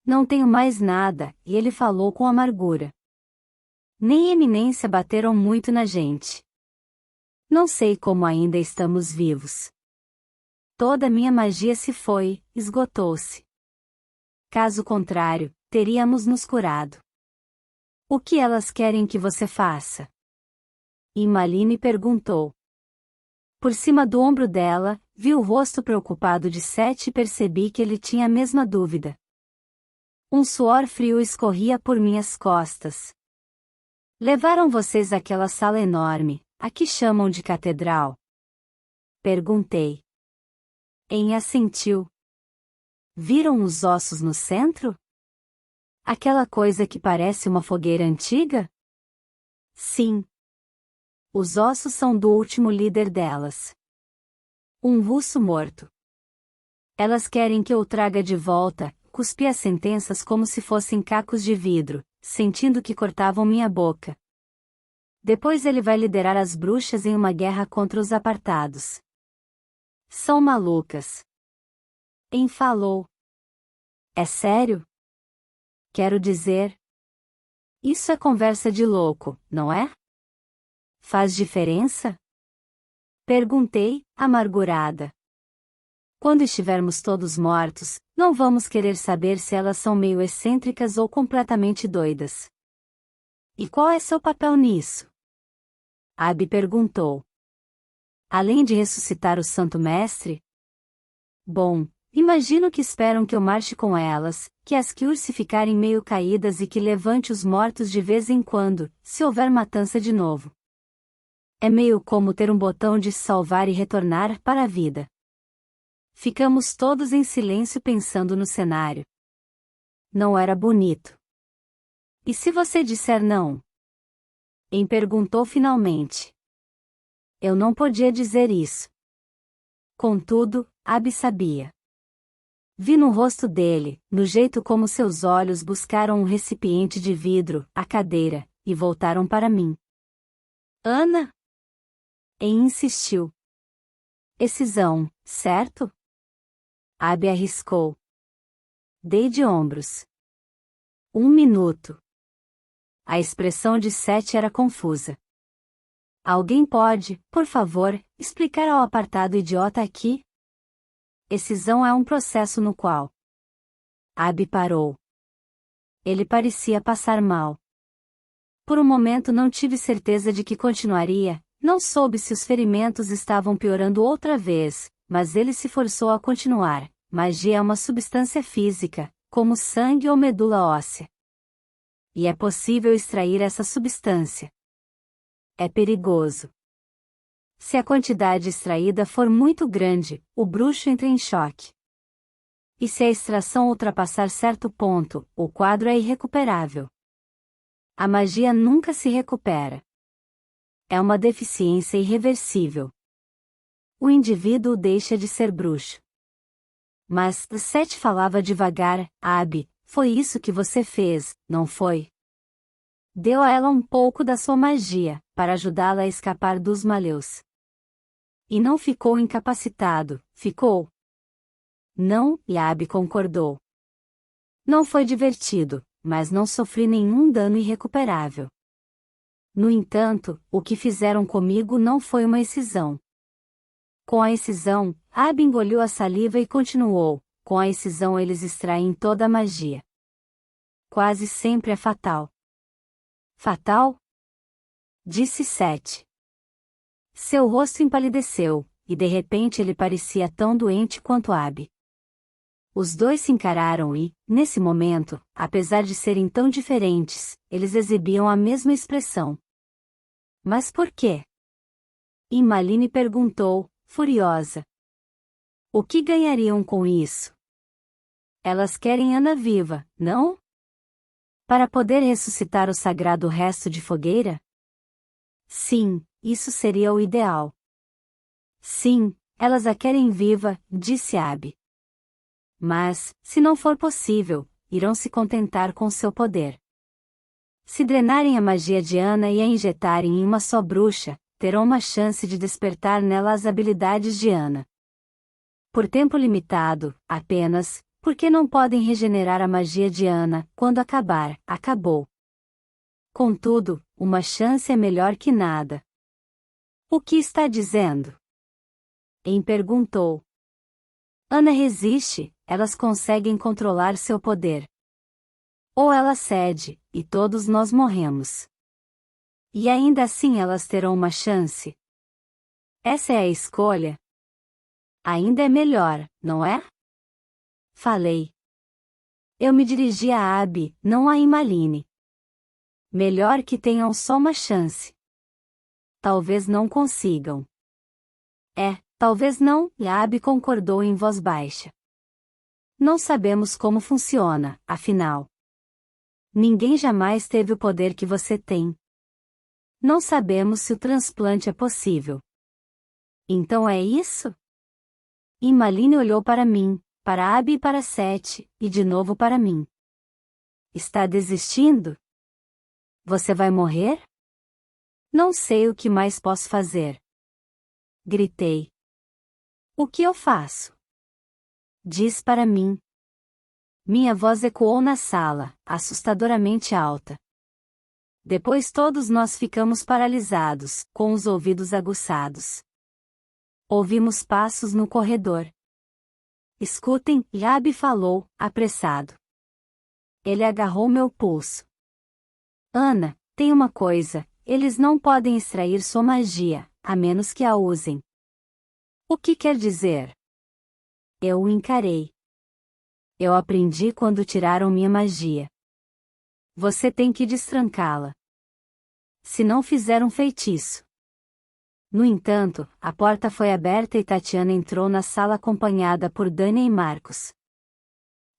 Não tenho mais nada, e ele falou com amargura. Nem e Eminência bateram muito na gente. Não sei como ainda estamos vivos. Toda minha magia se foi, esgotou-se. Caso contrário, teríamos nos curado. O que elas querem que você faça? E Malini perguntou. Por cima do ombro dela, vi o rosto preocupado de Seth e percebi que ele tinha a mesma dúvida. Um suor frio escorria por minhas costas. Levaram vocês àquela sala enorme, a que chamam de catedral? Perguntei. Em assentiu. Viram os ossos no centro? Aquela coisa que parece uma fogueira antiga? Sim. Os ossos são do último líder delas. Um russo morto. Elas querem que eu traga de volta, cuspi as sentenças como se fossem cacos de vidro, sentindo que cortavam minha boca. Depois ele vai liderar as bruxas em uma guerra contra os apartados. São malucas. Enfalou. É sério? Quero dizer. Isso é conversa de louco, não é? Faz diferença? Perguntei, amargurada. Quando estivermos todos mortos, não vamos querer saber se elas são meio excêntricas ou completamente doidas. E qual é seu papel nisso? Abby perguntou. Além de ressuscitar o Santo Mestre? Bom, imagino que esperam que eu marche com elas, que as Curse ficarem meio caídas e que levante os mortos de vez em quando, se houver matança de novo. É meio como ter um botão de salvar e retornar para a vida. Ficamos todos em silêncio pensando no cenário. Não era bonito. E se você disser não? Em perguntou finalmente. Eu não podia dizer isso. Contudo, Abby sabia. Vi no rosto dele, no jeito como seus olhos buscaram um recipiente de vidro, a cadeira, e voltaram para mim. Ana? E insistiu. Excisão, certo? Abby arriscou. Dei de ombros. 1 minuto. A expressão de Seth era confusa. Alguém pode, por favor, explicar ao apartado idiota aqui? Excisão é um processo no qual. Abby parou. Ele parecia passar mal. Por um momento não tive certeza de que continuaria. Não soube se os ferimentos estavam piorando outra vez, mas ele se forçou a continuar. Magia é uma substância física, como sangue ou medula óssea. E é possível extrair essa substância. É perigoso. Se a quantidade extraída for muito grande, o bruxo entra em choque. E se a extração ultrapassar certo ponto, o quadro é irrecuperável. A magia nunca se recupera. É uma deficiência irreversível. O indivíduo deixa de ser bruxo. Mas Sete falava devagar. Abby, foi isso que você fez, não foi? Deu a ela um pouco da sua magia, para ajudá-la a escapar dos Maleus. E não ficou incapacitado, ficou? Não, e Abby concordou. Não foi divertido, mas não sofri nenhum dano irrecuperável. No entanto, o que fizeram comigo não foi uma excisão. Com a excisão, Abby engoliu a saliva e continuou. Com a excisão eles extraem toda a magia. Quase sempre é fatal. Fatal? Disse Sete. Seu rosto empalideceu, e de repente ele parecia tão doente quanto Abby. Os dois se encararam e, nesse momento, apesar de serem tão diferentes, eles exibiam a mesma expressão. Mas por quê? Emmeline perguntou, furiosa. O que ganhariam com isso? Elas querem Ana viva, não? Para poder ressuscitar o sagrado resto de fogueira? Sim, isso seria o ideal. Sim, elas a querem viva, disse Abby. Mas, se não for possível, irão se contentar com seu poder. Se drenarem a magia de Ana e a injetarem em uma só bruxa, terão uma chance de despertar nela as habilidades de Ana. Por tempo limitado, apenas, porque não podem regenerar a magia de Ana, quando acabar, acabou. Contudo, uma chance é melhor que nada. O que está dizendo? Em perguntou. Ana resiste, elas conseguem controlar seu poder. Ou ela cede, e todos nós morremos. E ainda assim elas terão uma chance? Essa é a escolha? Ainda é melhor, não é? Falei. Eu me dirigi a Abby, não a Emmeline. Melhor que tenham só uma chance. Talvez não consigam. Talvez não, e Abby concordou em voz baixa. Não sabemos como funciona, afinal. Ninguém jamais teve o poder que você tem. Não sabemos se o transplante é possível. Então é isso? Emmeline olhou para mim, para Abby e para Sete, e de novo para mim. Está desistindo? Você vai morrer? Não sei o que mais posso fazer. Gritei. O que eu faço? Diz para mim. Minha voz ecoou na sala, assustadoramente alta. Depois todos nós ficamos paralisados, com os ouvidos aguçados. Ouvimos passos no corredor. Escutem, Abby falou, apressado. Ele agarrou meu pulso. Ana, tem uma coisa, eles não podem extrair sua magia, a menos que a usem. O que quer dizer? Eu o encarei. Eu aprendi quando tiraram minha magia. Você tem que destrancá-la. Se não fizer um feitiço. No entanto, a porta foi aberta e Tatiana entrou na sala acompanhada por Dania e Marcos.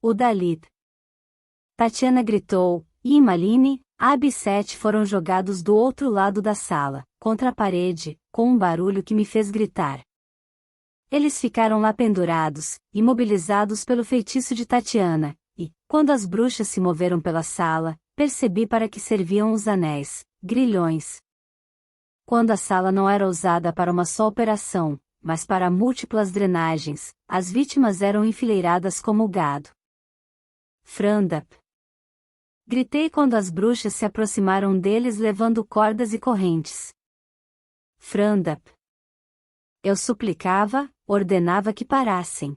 O Dalit. Tatiana gritou, e Emmeline, Abby e Sete foram jogados do outro lado da sala, contra a parede, com um barulho que me fez gritar. Eles ficaram lá pendurados, imobilizados pelo feitiço de Tatiana, e, quando as bruxas se moveram pela sala, percebi para que serviam os anéis, grilhões. Quando a sala não era usada para uma só operação, mas para múltiplas drenagens, as vítimas eram enfileiradas como gado. Frandap! Gritei quando as bruxas se aproximaram deles levando cordas e correntes. Frandap! Eu suplicava, ordenava que parassem.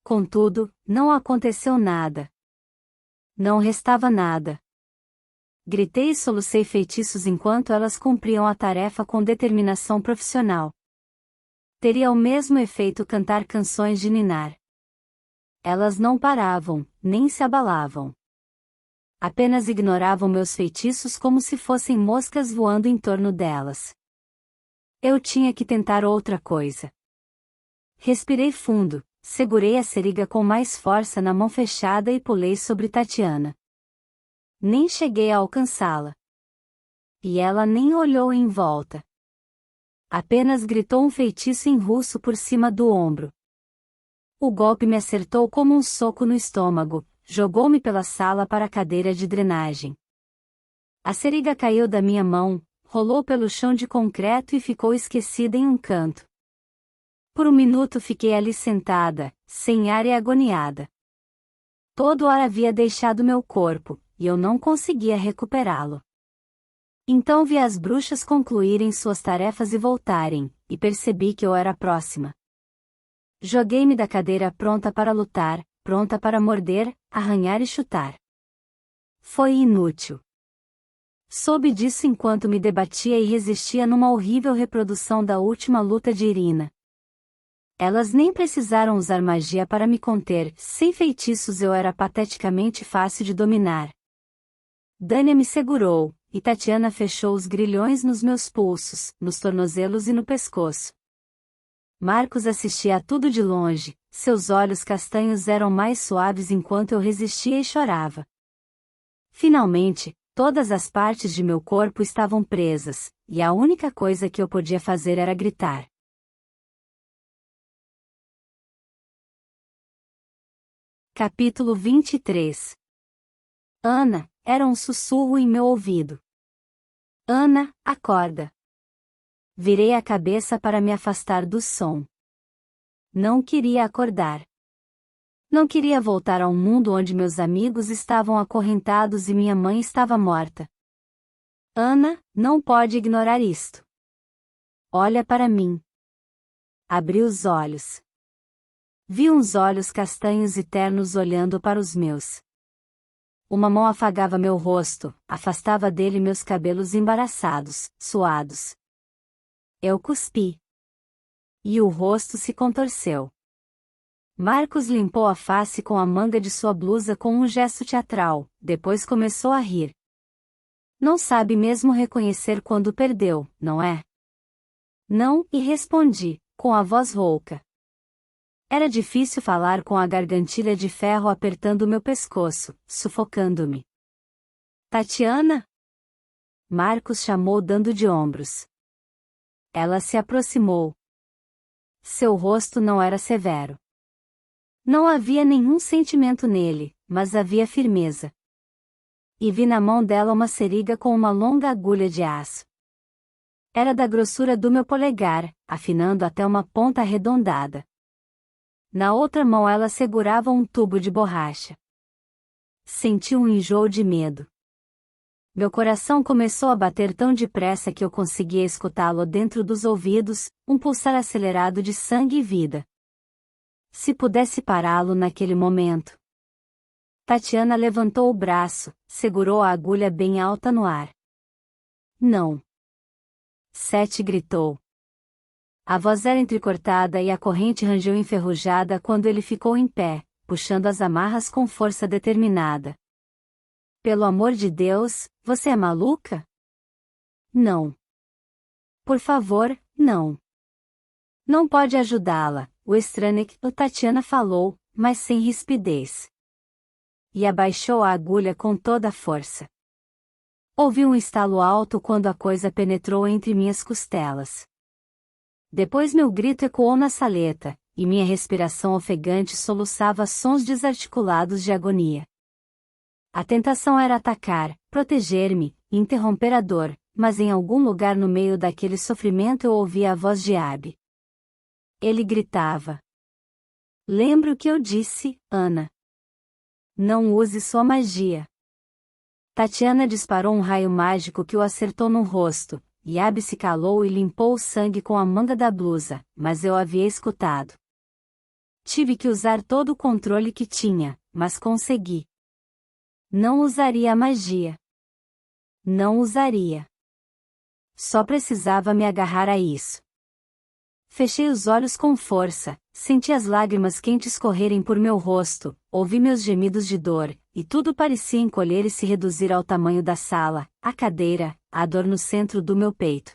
Contudo, não aconteceu nada. Não restava nada. Gritei e solucei feitiços enquanto elas cumpriam a tarefa com determinação profissional. Teria o mesmo efeito cantar canções de ninar. Elas não paravam, nem se abalavam. Apenas ignoravam meus feitiços como se fossem moscas voando em torno delas. Eu tinha que tentar outra coisa. Respirei fundo, segurei a seringa com mais força na mão fechada e pulei sobre Tatiana. Nem cheguei a alcançá-la. E ela nem olhou em volta. Apenas gritou um feitiço em russo por cima do ombro. O golpe me acertou como um soco no estômago, jogou-me pela sala para a cadeira de drenagem. A seringa caiu da minha mão, rolou pelo chão de concreto e ficou esquecida em um canto. Por um minuto fiquei ali sentada, sem ar e agoniada. Todo o ar havia deixado meu corpo, e eu não conseguia recuperá-lo. Então vi as bruxas concluírem suas tarefas e voltarem, e percebi que eu era a próxima. Joguei-me da cadeira pronta para lutar, pronta para morder, arranhar e chutar. Foi inútil. Soube disso enquanto me debatia e resistia numa horrível reprodução da última luta de Irina. Elas nem precisaram usar magia para me conter, sem feitiços eu era pateticamente fácil de dominar. Dania me segurou, e Tatiana fechou os grilhões nos meus pulsos, nos tornozelos e no pescoço. Marcos assistia a tudo de longe, seus olhos castanhos eram mais suaves enquanto eu resistia e chorava. Finalmente, todas as partes de meu corpo estavam presas, e a única coisa que eu podia fazer era gritar. Capítulo 23. Ana, era um sussurro em meu ouvido. Ana, acorda. Virei a cabeça para me afastar do som. Não queria acordar. Não queria voltar ao mundo onde meus amigos estavam acorrentados e minha mãe estava morta. Ana, não pode ignorar isto. Olha para mim. Abri os olhos. Vi uns olhos castanhos e ternos olhando para os meus. Uma mão afagava meu rosto, afastava dele meus cabelos embaraçados, suados. Eu cuspi. E o rosto se contorceu. Marcos limpou a face com a manga de sua blusa com um gesto teatral, depois começou a rir. Não sabe mesmo reconhecer quando perdeu, não é? Não, e respondi, com a voz rouca. Era difícil falar com a gargantilha de ferro apertando meu pescoço, sufocando-me. Tatiana? Marcos chamou dando de ombros. Ela se aproximou. Seu rosto não era severo. Não havia nenhum sentimento nele, mas havia firmeza. E vi na mão dela uma seringa com uma longa agulha de aço. Era da grossura do meu polegar, afinando até uma ponta arredondada. Na outra mão ela segurava um tubo de borracha. Senti um enjoo de medo. Meu coração começou a bater tão depressa que eu conseguia escutá-lo dentro dos ouvidos, um pulsar acelerado de sangue e vida. Se pudesse pará-lo naquele momento. Tatiana levantou o braço, segurou a agulha bem alta no ar. Não. Sete gritou. A voz era entrecortada e a corrente rangeu enferrujada quando ele ficou em pé, puxando as amarras com força determinada. Pelo amor de Deus, você é maluca? Não. Por favor, não. Não pode ajudá-la, o Stranek, Tatiana falou, mas sem rispidez. E abaixou a agulha com toda a força. Ouvi um estalo alto quando a coisa penetrou entre minhas costelas. Depois meu grito ecoou na saleta, e minha respiração ofegante soluçava sons desarticulados de agonia. A tentação era atacar, proteger-me, interromper a dor, mas em algum lugar no meio daquele sofrimento eu ouvia a voz de Abby. Ele gritava. Lembra o que eu disse, Ana? Não use sua magia. Tatiana disparou um raio mágico que o acertou no rosto, e Abby se calou e limpou o sangue com a manga da blusa, mas eu havia escutado. Tive que usar todo o controle que tinha, mas consegui. Não usaria a magia. Não usaria. Só precisava me agarrar a isso. Fechei os olhos com força, senti as lágrimas quentes correrem por meu rosto, ouvi meus gemidos de dor, e tudo parecia encolher e se reduzir ao tamanho da sala, a cadeira, a dor no centro do meu peito.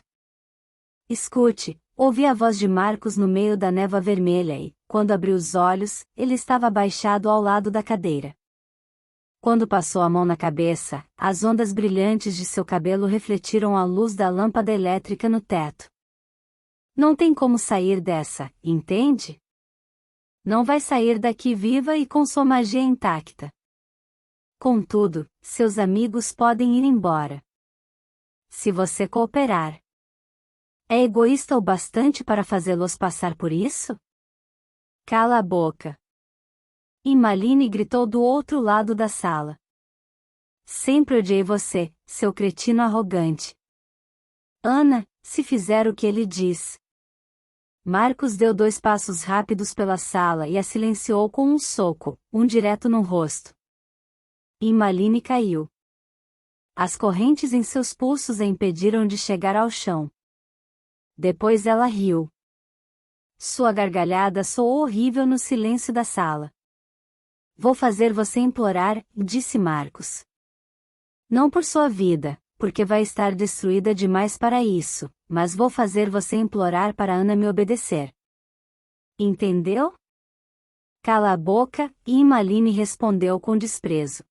Escute, ouvi a voz de Marcos no meio da névoa vermelha e, quando abri os olhos, ele estava abaixado ao lado da cadeira. Quando passou a mão na cabeça, as ondas brilhantes de seu cabelo refletiram a luz da lâmpada elétrica no teto. Não tem como sair dessa, entende? Não vai sair daqui viva e com sua magia intacta. Contudo, seus amigos podem ir embora. Se você cooperar. É egoísta o bastante para fazê-los passar por isso? Cala a boca. E Malini gritou do outro lado da sala. Sempre odiei você, seu cretino arrogante. Ana, se fizer o que ele diz. Marcos deu 2 passos rápidos pela sala e a silenciou com um soco, um direto no rosto. E Malini caiu. As correntes em seus pulsos a impediram de chegar ao chão. Depois ela riu. Sua gargalhada soou horrível no silêncio da sala. Vou fazer você implorar, disse Marcos. Não por sua vida, porque vai estar destruída demais para isso, mas vou fazer você implorar para Ana me obedecer. Entendeu? Cala a boca, e Malini respondeu com desprezo.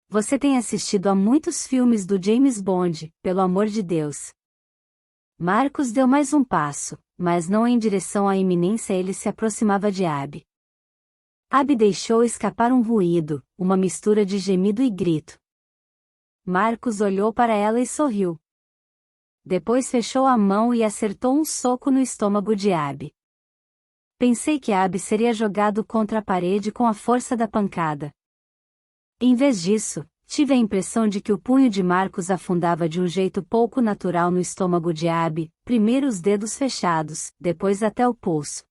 Você tem assistido a muitos filmes do James Bond, pelo amor de Deus. Marcos deu mais um passo, mas não em direção à iminência. Ele se aproximava de Abby. Abby deixou escapar um ruído, uma mistura de gemido e grito. Marcos olhou para ela e sorriu. Depois fechou a mão e acertou um soco no estômago de Abby. Pensei que Abby seria jogado contra a parede com a força da pancada. Em vez disso, tive a impressão de que o punho de Marcos afundava de um jeito pouco natural no estômago de Abby, primeiro os dedos fechados, depois até o pulso.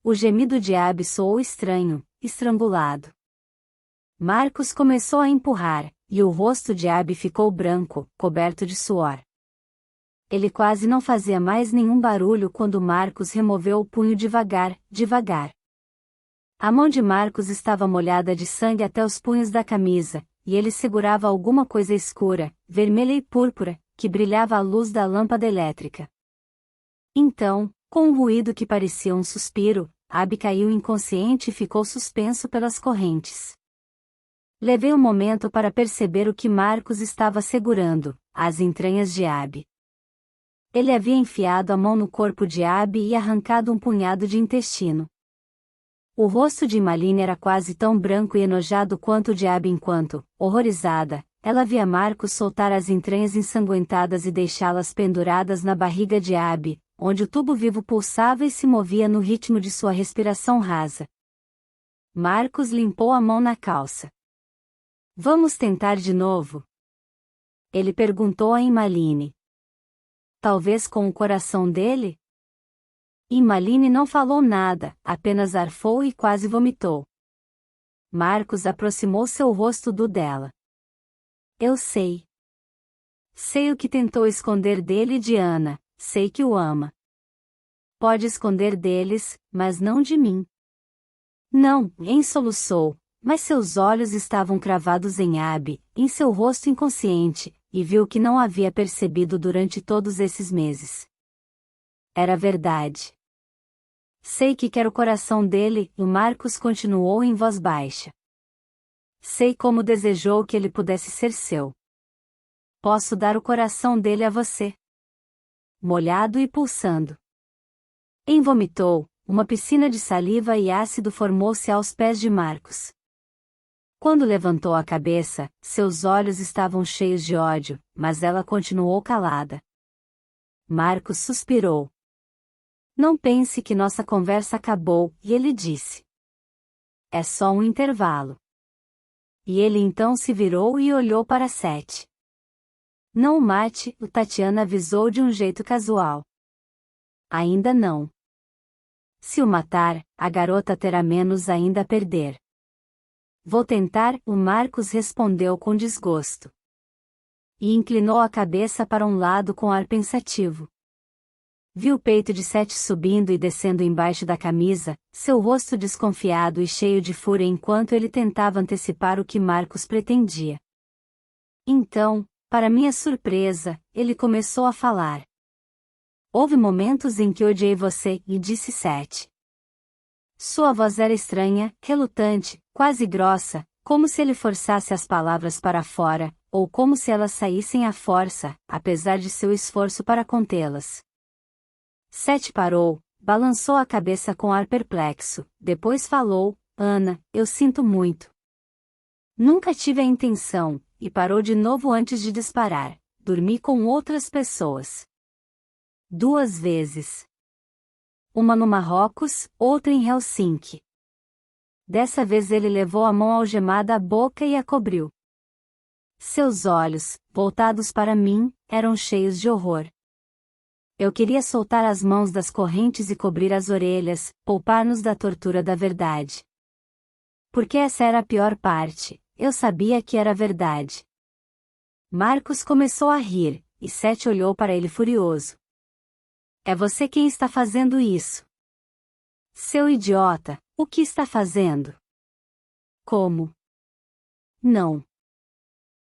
O gemido de Abby soou estranho, estrangulado. Marcos começou a empurrar, e o rosto de Abby ficou branco, coberto de suor. Ele quase não fazia mais nenhum barulho quando Marcos removeu o punho devagar, devagar. A mão de Marcos estava molhada de sangue até os punhos da camisa, e ele segurava alguma coisa escura, vermelha e púrpura, que brilhava à luz da lâmpada elétrica. Então, com um ruído que parecia um suspiro, Abby caiu inconsciente e ficou suspenso pelas correntes. Levei um momento para perceber o que Marcos estava segurando, as entranhas de Abby. Ele havia enfiado a mão no corpo de Abby e arrancado um punhado de intestino. O rosto de Malini era quase tão branco e enojado quanto o de Abby enquanto, horrorizada, ela via Marcos soltar as entranhas ensanguentadas e deixá-las penduradas na barriga de Abby, onde o tubo vivo pulsava e se movia no ritmo de sua respiração rasa. Marcos limpou a mão na calça. Vamos tentar de novo? Ele perguntou a Malini. Talvez com o coração dele? E Malini não falou nada, apenas arfou e quase vomitou. Marcos aproximou seu rosto do dela. Eu sei. Sei o que tentou esconder dele e de Ana, sei que o ama. Pode esconder deles, mas não de mim. Não, soluçou, mas seus olhos estavam cravados em Abby, em seu rosto inconsciente, e viu que não havia percebido durante todos esses meses. Era verdade. Sei que quero o coração dele, o Marcos continuou em voz baixa. Sei como desejou que ele pudesse ser seu. Posso dar o coração dele a você. Molhado e pulsando. Vomitou, uma piscina de saliva e ácido formou-se aos pés de Marcos. Quando levantou a cabeça, seus olhos estavam cheios de ódio, mas ela continuou calada. Marcos suspirou. Não pense que nossa conversa acabou, e ele disse. É só um intervalo. E ele então se virou e olhou para Seth. Não o mate, o Tatiana avisou de um jeito casual. Ainda não. Se o matar, a garota terá menos ainda a perder. Vou tentar, o Marcos respondeu com desgosto. E inclinou a cabeça para um lado com ar pensativo. Viu o peito de Seth subindo e descendo embaixo da camisa, seu rosto desconfiado e cheio de fúria enquanto ele tentava antecipar o que Marcos pretendia. Então, para minha surpresa, ele começou a falar. Houve momentos em que odiei você, e disse Seth. Sua voz era estranha, relutante, quase grossa, como se ele forçasse as palavras para fora, ou como se elas saíssem à força, apesar de seu esforço para contê-las. Seth parou, balançou a cabeça com ar perplexo, depois falou: Ana, eu sinto muito. Nunca tive a intenção, e parou de novo antes de disparar. Dormi com outras pessoas. 2 vezes. Uma no Marrocos, outra em Helsinki. Dessa vez ele levou a mão algemada à boca e a cobriu. Seus olhos, voltados para mim, eram cheios de horror. Eu queria soltar as mãos das correntes e cobrir as orelhas, poupar-nos da tortura da verdade. Porque essa era a pior parte, eu sabia que era verdade. Marcos começou a rir, e Seth olhou para ele furioso. É você quem está fazendo isso. Seu idiota, o que está fazendo? Como? Não.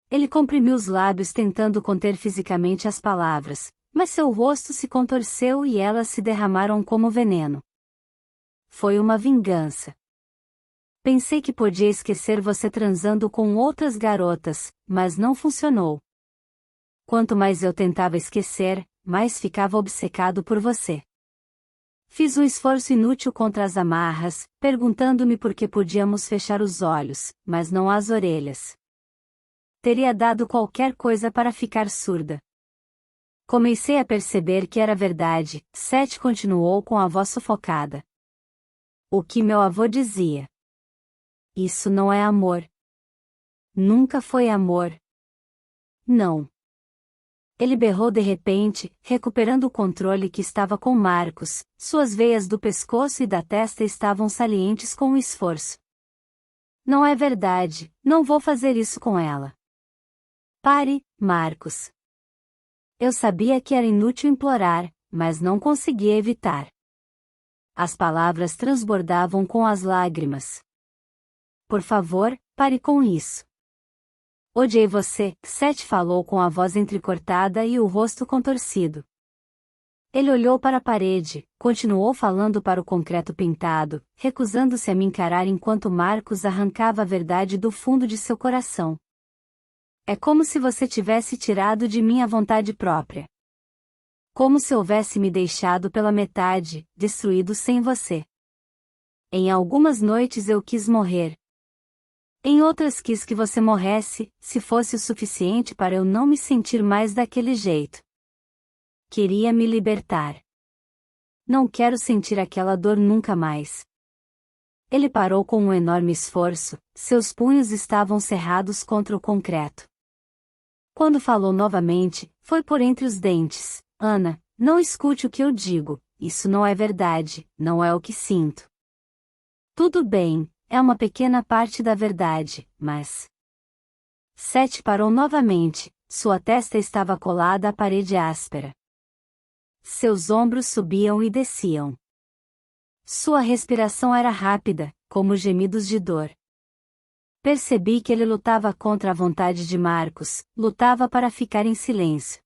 Ele comprimiu os lábios tentando conter fisicamente as palavras, mas seu rosto se contorceu e elas se derramaram como veneno. Foi uma vingança. Pensei que podia esquecer você transando com outras garotas, mas não funcionou. Quanto mais eu tentava esquecer, mais ficava obcecado por você. Fiz um esforço inútil contra as amarras, perguntando-me por que podíamos fechar os olhos, mas não as orelhas. Teria dado qualquer coisa para ficar surda. Comecei a perceber que era verdade. Seth continuou com a voz sufocada. O que meu avô dizia. Isso não é amor. Nunca foi amor. Não. Ele berrou de repente, recuperando o controle que estava com Marcos. Suas veias do pescoço e da testa estavam salientes com o esforço. Não é verdade, não vou fazer isso com ela. Pare, Marcos. Eu sabia que era inútil implorar, mas não conseguia evitar. As palavras transbordavam com as lágrimas. Por favor, pare com isso. Odiei você, Seth falou com a voz entrecortada e o rosto contorcido. Ele olhou para a parede, continuou falando para o concreto pintado, recusando-se a me encarar enquanto Marcos arrancava a verdade do fundo de seu coração. É como se você tivesse tirado de mim a vontade própria. Como se houvesse me deixado pela metade, destruído sem você. Em algumas noites eu quis morrer. Em outras quis que você morresse, se fosse o suficiente para eu não me sentir mais daquele jeito. Queria me libertar. Não quero sentir aquela dor nunca mais. Ele parou com um enorme esforço, seus punhos estavam cerrados contra o concreto. Quando falou novamente, foi por entre os dentes. Ana, não escute o que eu digo, isso não é verdade, não é o que sinto. Tudo bem, é uma pequena parte da verdade, mas... Seth parou novamente, sua testa estava colada à parede áspera. Seus ombros subiam e desciam. Sua respiração era rápida, como gemidos de dor. Percebi que ele lutava contra a vontade de Marcos, lutava para ficar em silêncio.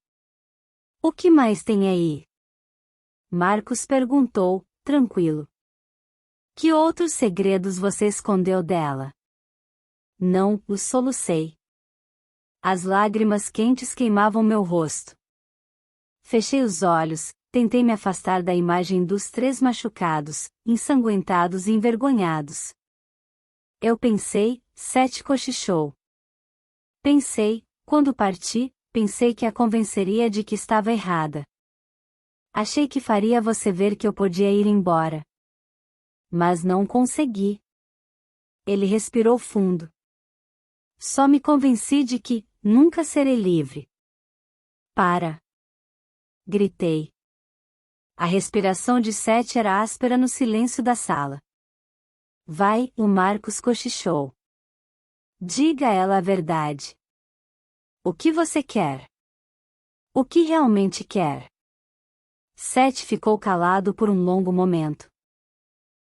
O que mais tem aí? Marcos perguntou, tranquilo. Que outros segredos você escondeu dela? Não, os solucei. As lágrimas quentes queimavam meu rosto. Fechei os olhos, tentei me afastar da imagem dos 3 machucados, ensanguentados e envergonhados. Eu pensei, Seth cochichou. Pensei, quando parti, pensei que a convenceria de que estava errada. Achei que faria você ver que eu podia ir embora. Mas não consegui. Ele respirou fundo. Só me convenci de que, nunca serei livre. Para! Gritei. A respiração de Seth era áspera no silêncio da sala. Vai, o Marcos cochichou. Diga a ela a verdade. O que você quer? O que realmente quer? Seth ficou calado por um longo momento.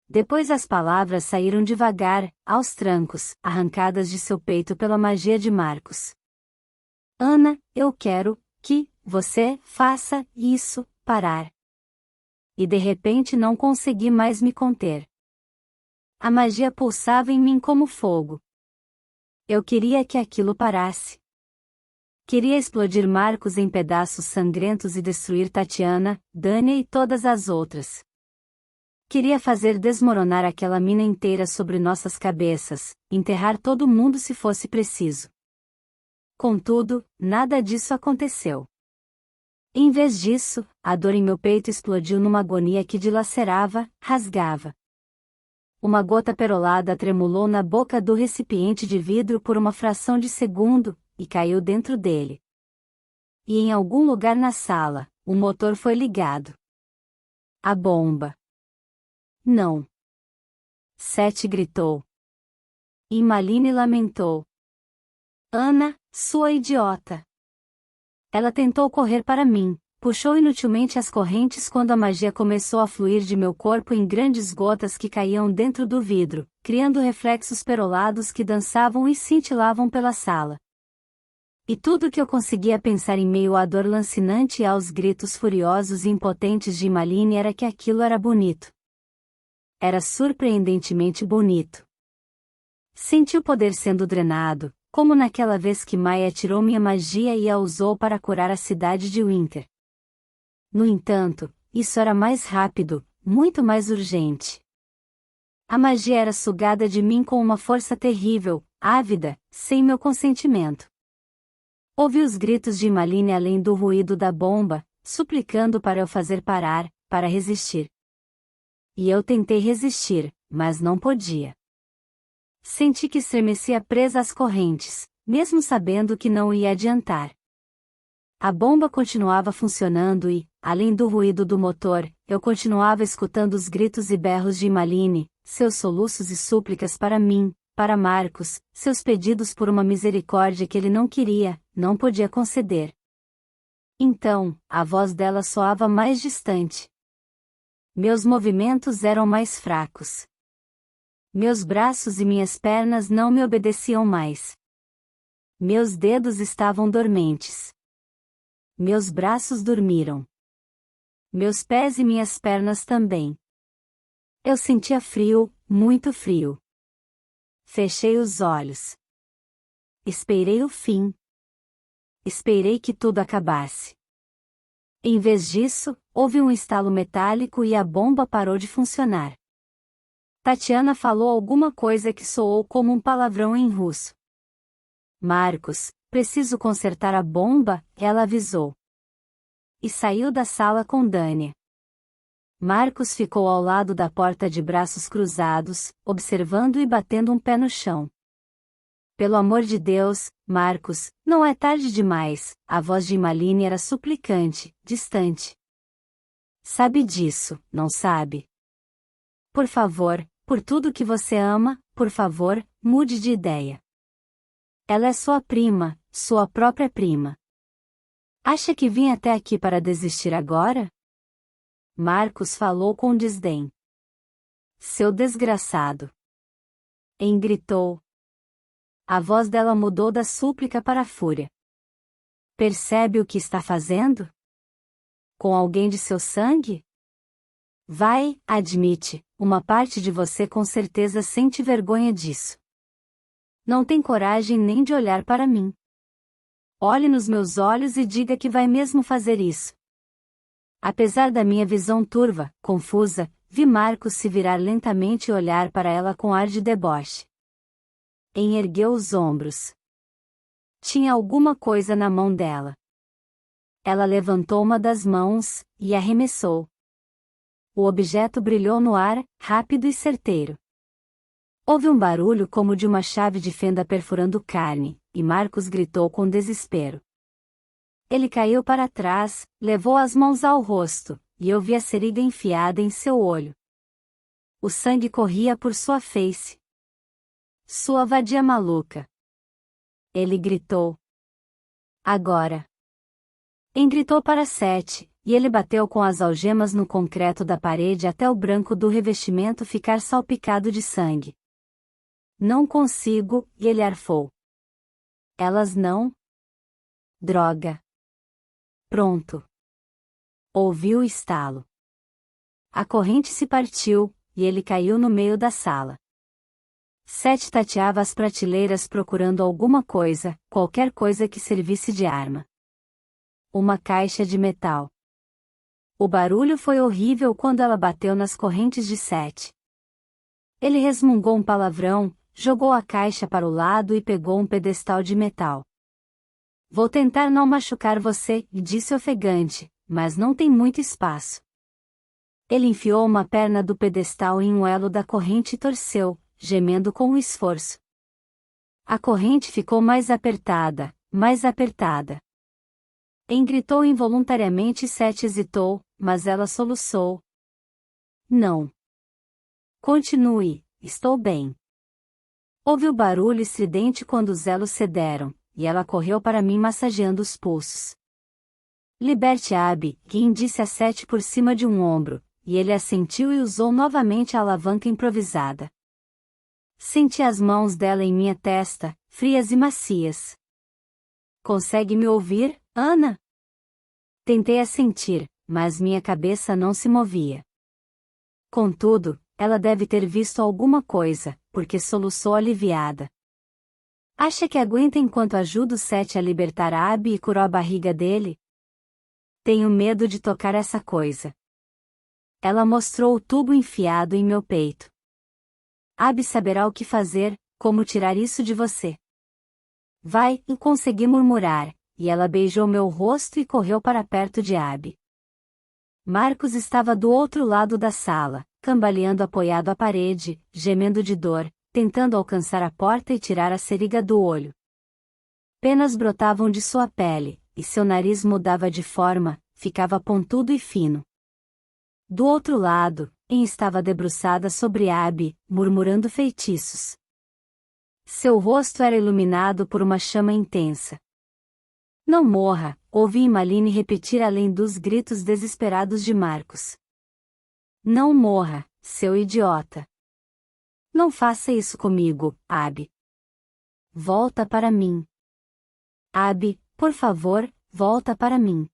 Depois as palavras saíram devagar, aos trancos, arrancadas de seu peito pela magia de Marcos. Ana, eu quero que você faça isso, parar. E de repente não consegui mais me conter. A magia pulsava em mim como fogo. Eu queria que aquilo parasse. Queria explodir Marcos em pedaços sangrentos e destruir Tatiana, Dania e todas as outras. Queria fazer desmoronar aquela mina inteira sobre nossas cabeças, enterrar todo mundo se fosse preciso. Contudo, nada disso aconteceu. Em vez disso, a dor em meu peito explodiu numa agonia que dilacerava, rasgava. Uma gota perolada tremulou na boca do recipiente de vidro por uma fração de segundo, e caiu dentro dele. E em algum lugar na sala, o motor foi ligado. A bomba. Não. Seth gritou. E Malini lamentou. Ana, sua idiota. Ela tentou correr para mim, puxou inutilmente as correntes quando a magia começou a fluir de meu corpo em grandes gotas que caíam dentro do vidro, criando reflexos perolados que dançavam e cintilavam pela sala. E tudo que eu conseguia pensar em meio à dor lancinante e aos gritos furiosos e impotentes de Malini era que aquilo era bonito. Era surpreendentemente bonito. Senti o poder sendo drenado, como naquela vez que Maya tirou minha magia e a usou para curar a cidade de Winter. No entanto, isso era mais rápido, muito mais urgente. A magia era sugada de mim com uma força terrível, ávida, sem meu consentimento. Ouvi os gritos de Malini além do ruído da bomba, suplicando para eu fazer parar, para resistir. E eu tentei resistir, mas não podia. Senti que estremecia presa às correntes, mesmo sabendo que não ia adiantar. A bomba continuava funcionando e, além do ruído do motor, eu continuava escutando os gritos e berros de Malini, seus soluços e súplicas para mim, para Marcos, seus pedidos por uma misericórdia que ele não queria, não podia conceder. Então, a voz dela soava mais distante. Meus movimentos eram mais fracos. Meus braços e minhas pernas não me obedeciam mais. Meus dedos estavam dormentes. Meus braços dormiram. Meus pés e minhas pernas também. Eu sentia frio, muito frio. Fechei os olhos. Esperei o fim. Esperei que tudo acabasse. Em vez disso, houve um estalo metálico e a bomba parou de funcionar. Tatiana falou alguma coisa que soou como um palavrão em russo. Marcos, preciso consertar a bomba, ela avisou. E saiu da sala com Dânia. Marcos ficou ao lado da porta de braços cruzados, observando e batendo um pé no chão. Pelo amor de Deus, Marcos, não é tarde demais, a voz de Malini era suplicante, distante. Sabe disso, não sabe? Por favor, por tudo que você ama, por favor, mude de ideia. Ela é sua prima, sua própria prima. Acha que vim até aqui para desistir agora? Marcos falou com desdém. Seu desgraçado. Em gritou. A voz dela mudou da súplica para a fúria. Percebe o que está fazendo? Com alguém de seu sangue? Vai, admite, uma parte de você com certeza sente vergonha disso. Não tem coragem nem de olhar para mim. Olhe nos meus olhos e diga que vai mesmo fazer isso. Apesar da minha visão turva, confusa, vi Marcos se virar lentamente e olhar para ela com ar de deboche. Ergueu os ombros. Tinha alguma coisa na mão dela. Ela levantou uma das mãos, e arremessou. O objeto brilhou no ar, rápido e certeiro. Houve um barulho como de uma chave de fenda perfurando carne, e Marcos gritou com desespero. Ele caiu para trás, levou as mãos ao rosto, e eu vi a seringa enfiada em seu olho. O sangue corria por sua face. Sua vadia maluca. Ele gritou. Agora. Gritou para Seth, e ele bateu com as algemas no concreto da parede até o branco do revestimento ficar salpicado de sangue. Não consigo, e ele arfou. Elas não? Droga. Pronto. Ouviu o estalo. A corrente se partiu, e ele caiu no meio da sala. Seth tateava as prateleiras procurando alguma coisa, qualquer coisa que servisse de arma. Uma caixa de metal. O barulho foi horrível quando ela bateu nas correntes de Sete. Ele resmungou um palavrão, jogou a caixa para o lado e pegou um pedestal de metal. Vou tentar não machucar você, disse ofegante, mas não tem muito espaço. Ele enfiou uma perna do pedestal em um elo da corrente e torceu, gemendo com o esforço. A corrente ficou mais apertada, mais apertada. Gritou involuntariamente e Sete hesitou, mas ela soluçou. Não. Continue, estou bem. Houve o barulho estridente quando os elos cederam, e ela correu para mim massageando os pulsos. Liberte Abby, Gin disse a Sete por cima de um ombro, e ele assentiu e usou novamente a alavanca improvisada. Senti as mãos dela em minha testa, frias e macias. Consegue me ouvir, Ana? Tentei assentir, mas minha cabeça não se movia. Contudo, ela deve ter visto alguma coisa, porque soluçou aliviada. Acha que aguenta enquanto ajudo o Sete a libertar Abby e curou a barriga dele? Tenho medo de tocar essa coisa. Ela mostrou o tubo enfiado em meu peito. Abby saberá o que fazer, como tirar isso de você. Vai, e consegui murmurar, e ela beijou meu rosto e correu para perto de Abby. Marcos estava do outro lado da sala, cambaleando apoiado à parede, gemendo de dor, tentando alcançar a porta e tirar a seringa do olho. Penas brotavam de sua pele, e seu nariz mudava de forma, ficava pontudo e fino. Do outro lado, Em estava debruçada sobre Abby, murmurando feitiços. Seu rosto era iluminado por uma chama intensa. Não morra, ouvi Emmaline repetir além dos gritos desesperados de Marcos. Não morra, seu idiota. Não faça isso comigo, Abby. Volta para mim. Abby, por favor, volta para mim.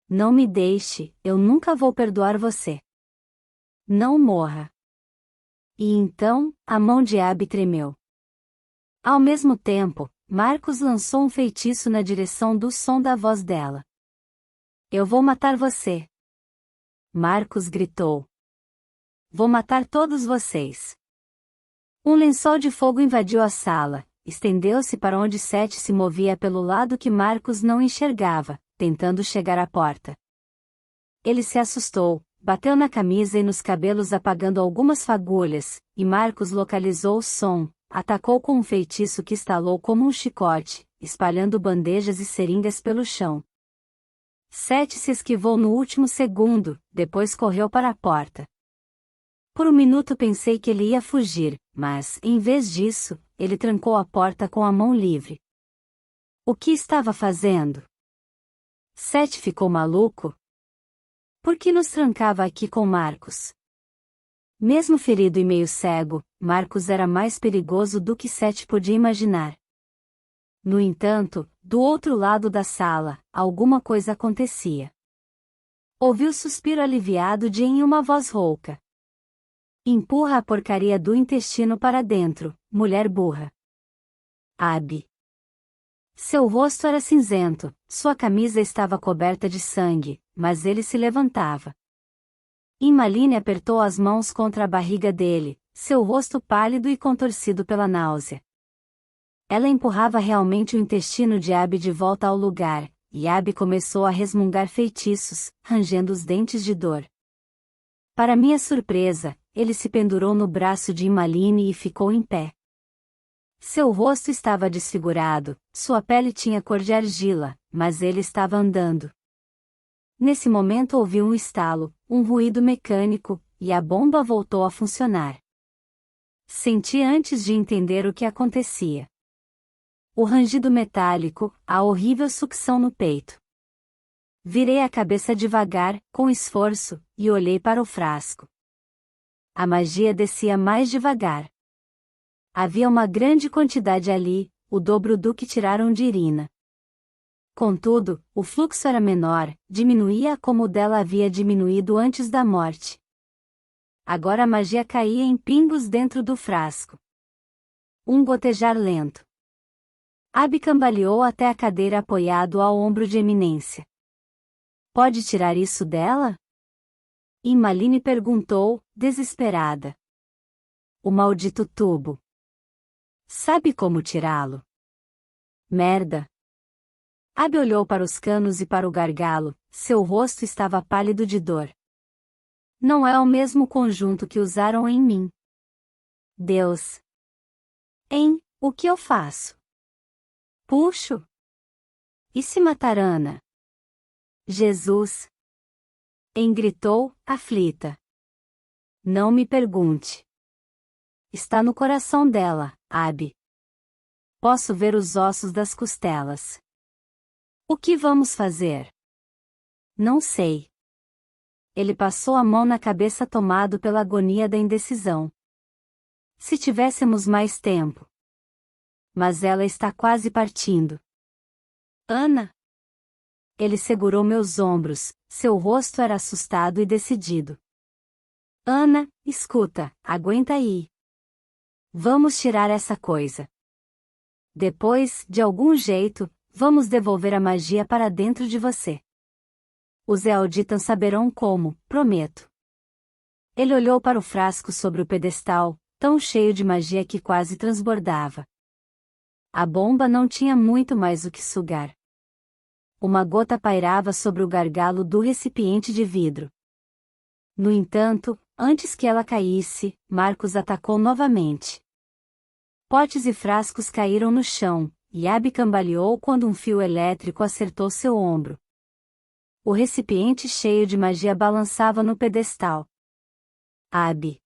Não me deixe, eu nunca vou perdoar você. Não morra. E então, a mão de Abby tremeu. Ao mesmo tempo, Marcos lançou um feitiço na direção do som da voz dela. Eu vou matar você. Marcos gritou. Vou matar todos vocês. Um lençol de fogo invadiu a sala, estendeu-se para onde Sete se movia pelo lado que Marcos não enxergava, tentando chegar à porta. Ele se assustou, bateu na camisa e nos cabelos apagando algumas fagulhas, e Marcos localizou o som, atacou com um feitiço que estalou como um chicote, espalhando bandejas e seringas pelo chão. Sete se esquivou no último segundo, depois correu para a porta. Por um minuto pensei que ele ia fugir, mas, em vez disso, ele trancou a porta com a mão livre. O que estava fazendo? Sete ficou maluco? Por que nos trancava aqui com Marcos? Mesmo ferido e meio cego, Marcos era mais perigoso do que Sete podia imaginar. No entanto, do outro lado da sala, alguma coisa acontecia. Ouviu o suspiro aliviado de em uma voz rouca. Empurra a porcaria do intestino para dentro, mulher burra. Abby. Seu rosto era cinzento, sua camisa estava coberta de sangue, mas ele se levantava. Emmaline apertou as mãos contra a barriga dele, seu rosto pálido e contorcido pela náusea. Ela empurrava realmente o intestino de Abby de volta ao lugar, e Abby começou a resmungar feitiços, rangendo os dentes de dor. Para minha surpresa, ele se pendurou no braço de Emmaline e ficou em pé. Seu rosto estava desfigurado, sua pele tinha cor de argila, mas ele estava andando. Nesse momento ouvi um estalo, um ruído mecânico, e a bomba voltou a funcionar. Senti antes de entender o que acontecia. O rangido metálico, a horrível sucção no peito. Virei a cabeça devagar, com esforço, e olhei para o frasco. A magia descia mais devagar. Havia uma grande quantidade ali, o dobro do que tiraram de Irina. Contudo, o fluxo era menor, diminuía como o dela havia diminuído antes da morte. Agora a magia caía em pingos dentro do frasco. Um gotejar lento. Abby cambaleou até a cadeira apoiado ao ombro de Eminência. Pode tirar isso dela? E Malini perguntou, desesperada. O maldito tubo. Sabe como tirá-lo? Merda. Abby olhou para os canos e para o gargalo, seu rosto estava pálido de dor. Não é o mesmo conjunto que usaram em mim. Deus. O que eu faço? Puxo? E se matar Ana? Jesus. Gritou, aflita. Não me pergunte. Está no coração dela, Abby. Posso ver os ossos das costelas. O que vamos fazer? Não sei. Ele passou a mão na cabeça tomado pela agonia da indecisão. Se tivéssemos mais tempo. Mas ela está quase partindo. Ana? Ele segurou meus ombros, seu rosto era assustado e decidido. Ana, escuta, aguenta aí. Vamos tirar essa coisa. Depois, de algum jeito, vamos devolver a magia para dentro de você. Os Elditans saberão como, prometo. Ele olhou para o frasco sobre o pedestal, tão cheio de magia que quase transbordava. A bomba não tinha muito mais o que sugar. Uma gota pairava sobre o gargalo do recipiente de vidro. No entanto, antes que ela caísse, Marcos atacou novamente. Potes e frascos caíram no chão, e Abby cambaleou quando um fio elétrico acertou seu ombro. O recipiente cheio de magia balançava no pedestal. Abby.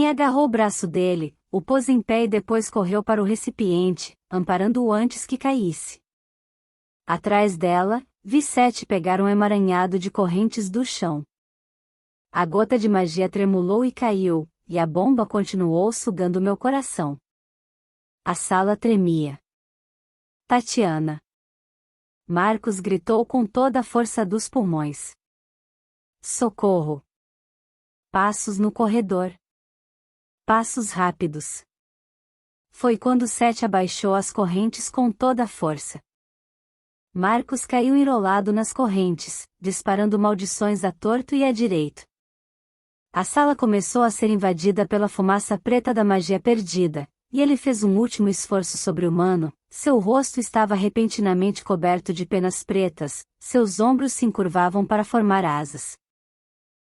Agarrou o braço dele, o pôs em pé e depois correu para o recipiente, amparando-o antes que caísse. Atrás dela, vi 7 pegar um emaranhado de correntes do chão. A gota de magia tremulou e caiu, e a bomba continuou sugando meu coração. A sala tremia. Tatiana. Marcos gritou com toda a força dos pulmões. Socorro! Passos no corredor. Passos rápidos. Foi quando 7 abaixou as correntes com toda a força. Marcos caiu enrolado nas correntes, disparando maldições à torto e à direito. A sala começou a ser invadida pela fumaça preta da magia perdida, e ele fez um último esforço sobre-humano, seu rosto estava repentinamente coberto de penas pretas, seus ombros se encurvavam para formar asas.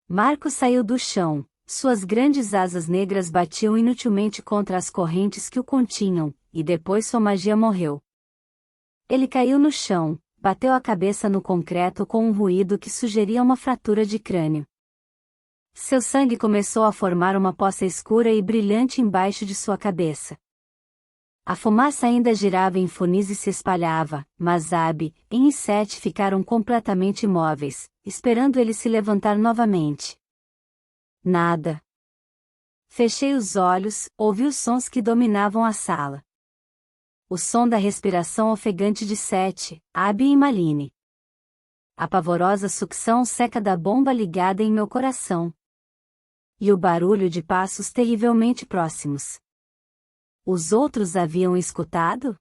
Marcos saiu do chão, suas grandes asas negras batiam inutilmente contra as correntes que o continham, e depois sua magia morreu. Ele caiu no chão, bateu a cabeça no concreto com um ruído que sugeria uma fratura de crânio. Seu sangue começou a formar uma poça escura e brilhante embaixo de sua cabeça. A fumaça ainda girava em funis e se espalhava, mas Abby e 7 ficaram completamente imóveis, esperando ele se levantar novamente. Nada. Fechei os olhos, ouvi os sons que dominavam a sala. O som da respiração ofegante de 7, Abby e Malini. A pavorosa sucção seca da bomba ligada em meu coração. E o barulho de passos terrivelmente próximos. Os outros haviam escutado?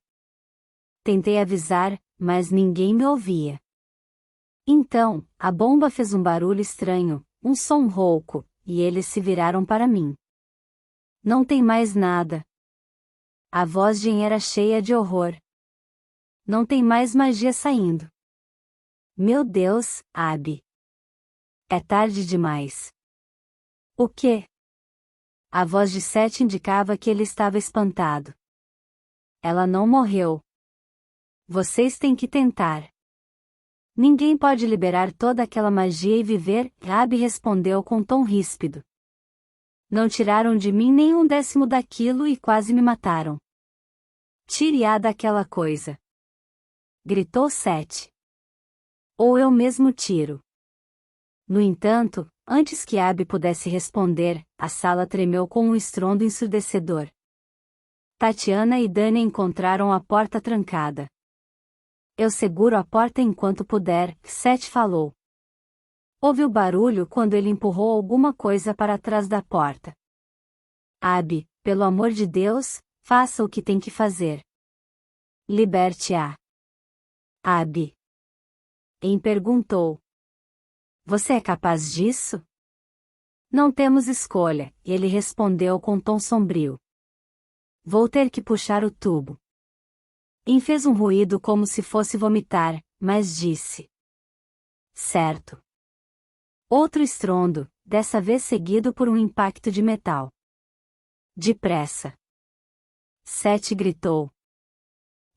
Tentei avisar, mas ninguém me ouvia. Então, a bomba fez um barulho estranho, um som rouco, e eles se viraram para mim. Não tem mais nada. A voz de Jen era cheia de horror. Não tem mais magia saindo. Meu Deus, Abby. É tarde demais. O quê? A voz de 7 indicava que ele estava espantado. Ela não morreu. Vocês têm que tentar. Ninguém pode liberar toda aquela magia e viver, Abby respondeu com tom ríspido. Não tiraram de mim nem um décimo daquilo e quase me mataram. Tire-a daquela coisa. Gritou 7. Ou eu mesmo tiro. No entanto, antes que Abby pudesse responder, a sala tremeu com um estrondo ensurdecedor. Tatiana e Dani encontraram a porta trancada. Eu seguro a porta enquanto puder, 7 falou. Houve o barulho quando ele empurrou alguma coisa para trás da porta. Abby, pelo amor de Deus, faça o que tem que fazer. Liberte-a. Abby. Em perguntou. Você é capaz disso? Não temos escolha, ele respondeu com tom sombrio. Vou ter que puxar o tubo. Em fez um ruído como se fosse vomitar, mas disse. Certo. Outro estrondo, dessa vez seguido por um impacto de metal. Depressa. Sete gritou.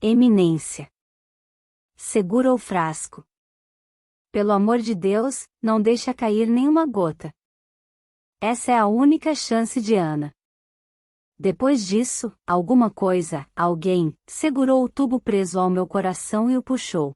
Eminência. Segura o frasco. Pelo amor de Deus, não deixa cair nenhuma gota. Essa é a única chance de Ana. Depois disso, alguém, segurou o tubo preso ao meu coração e o puxou.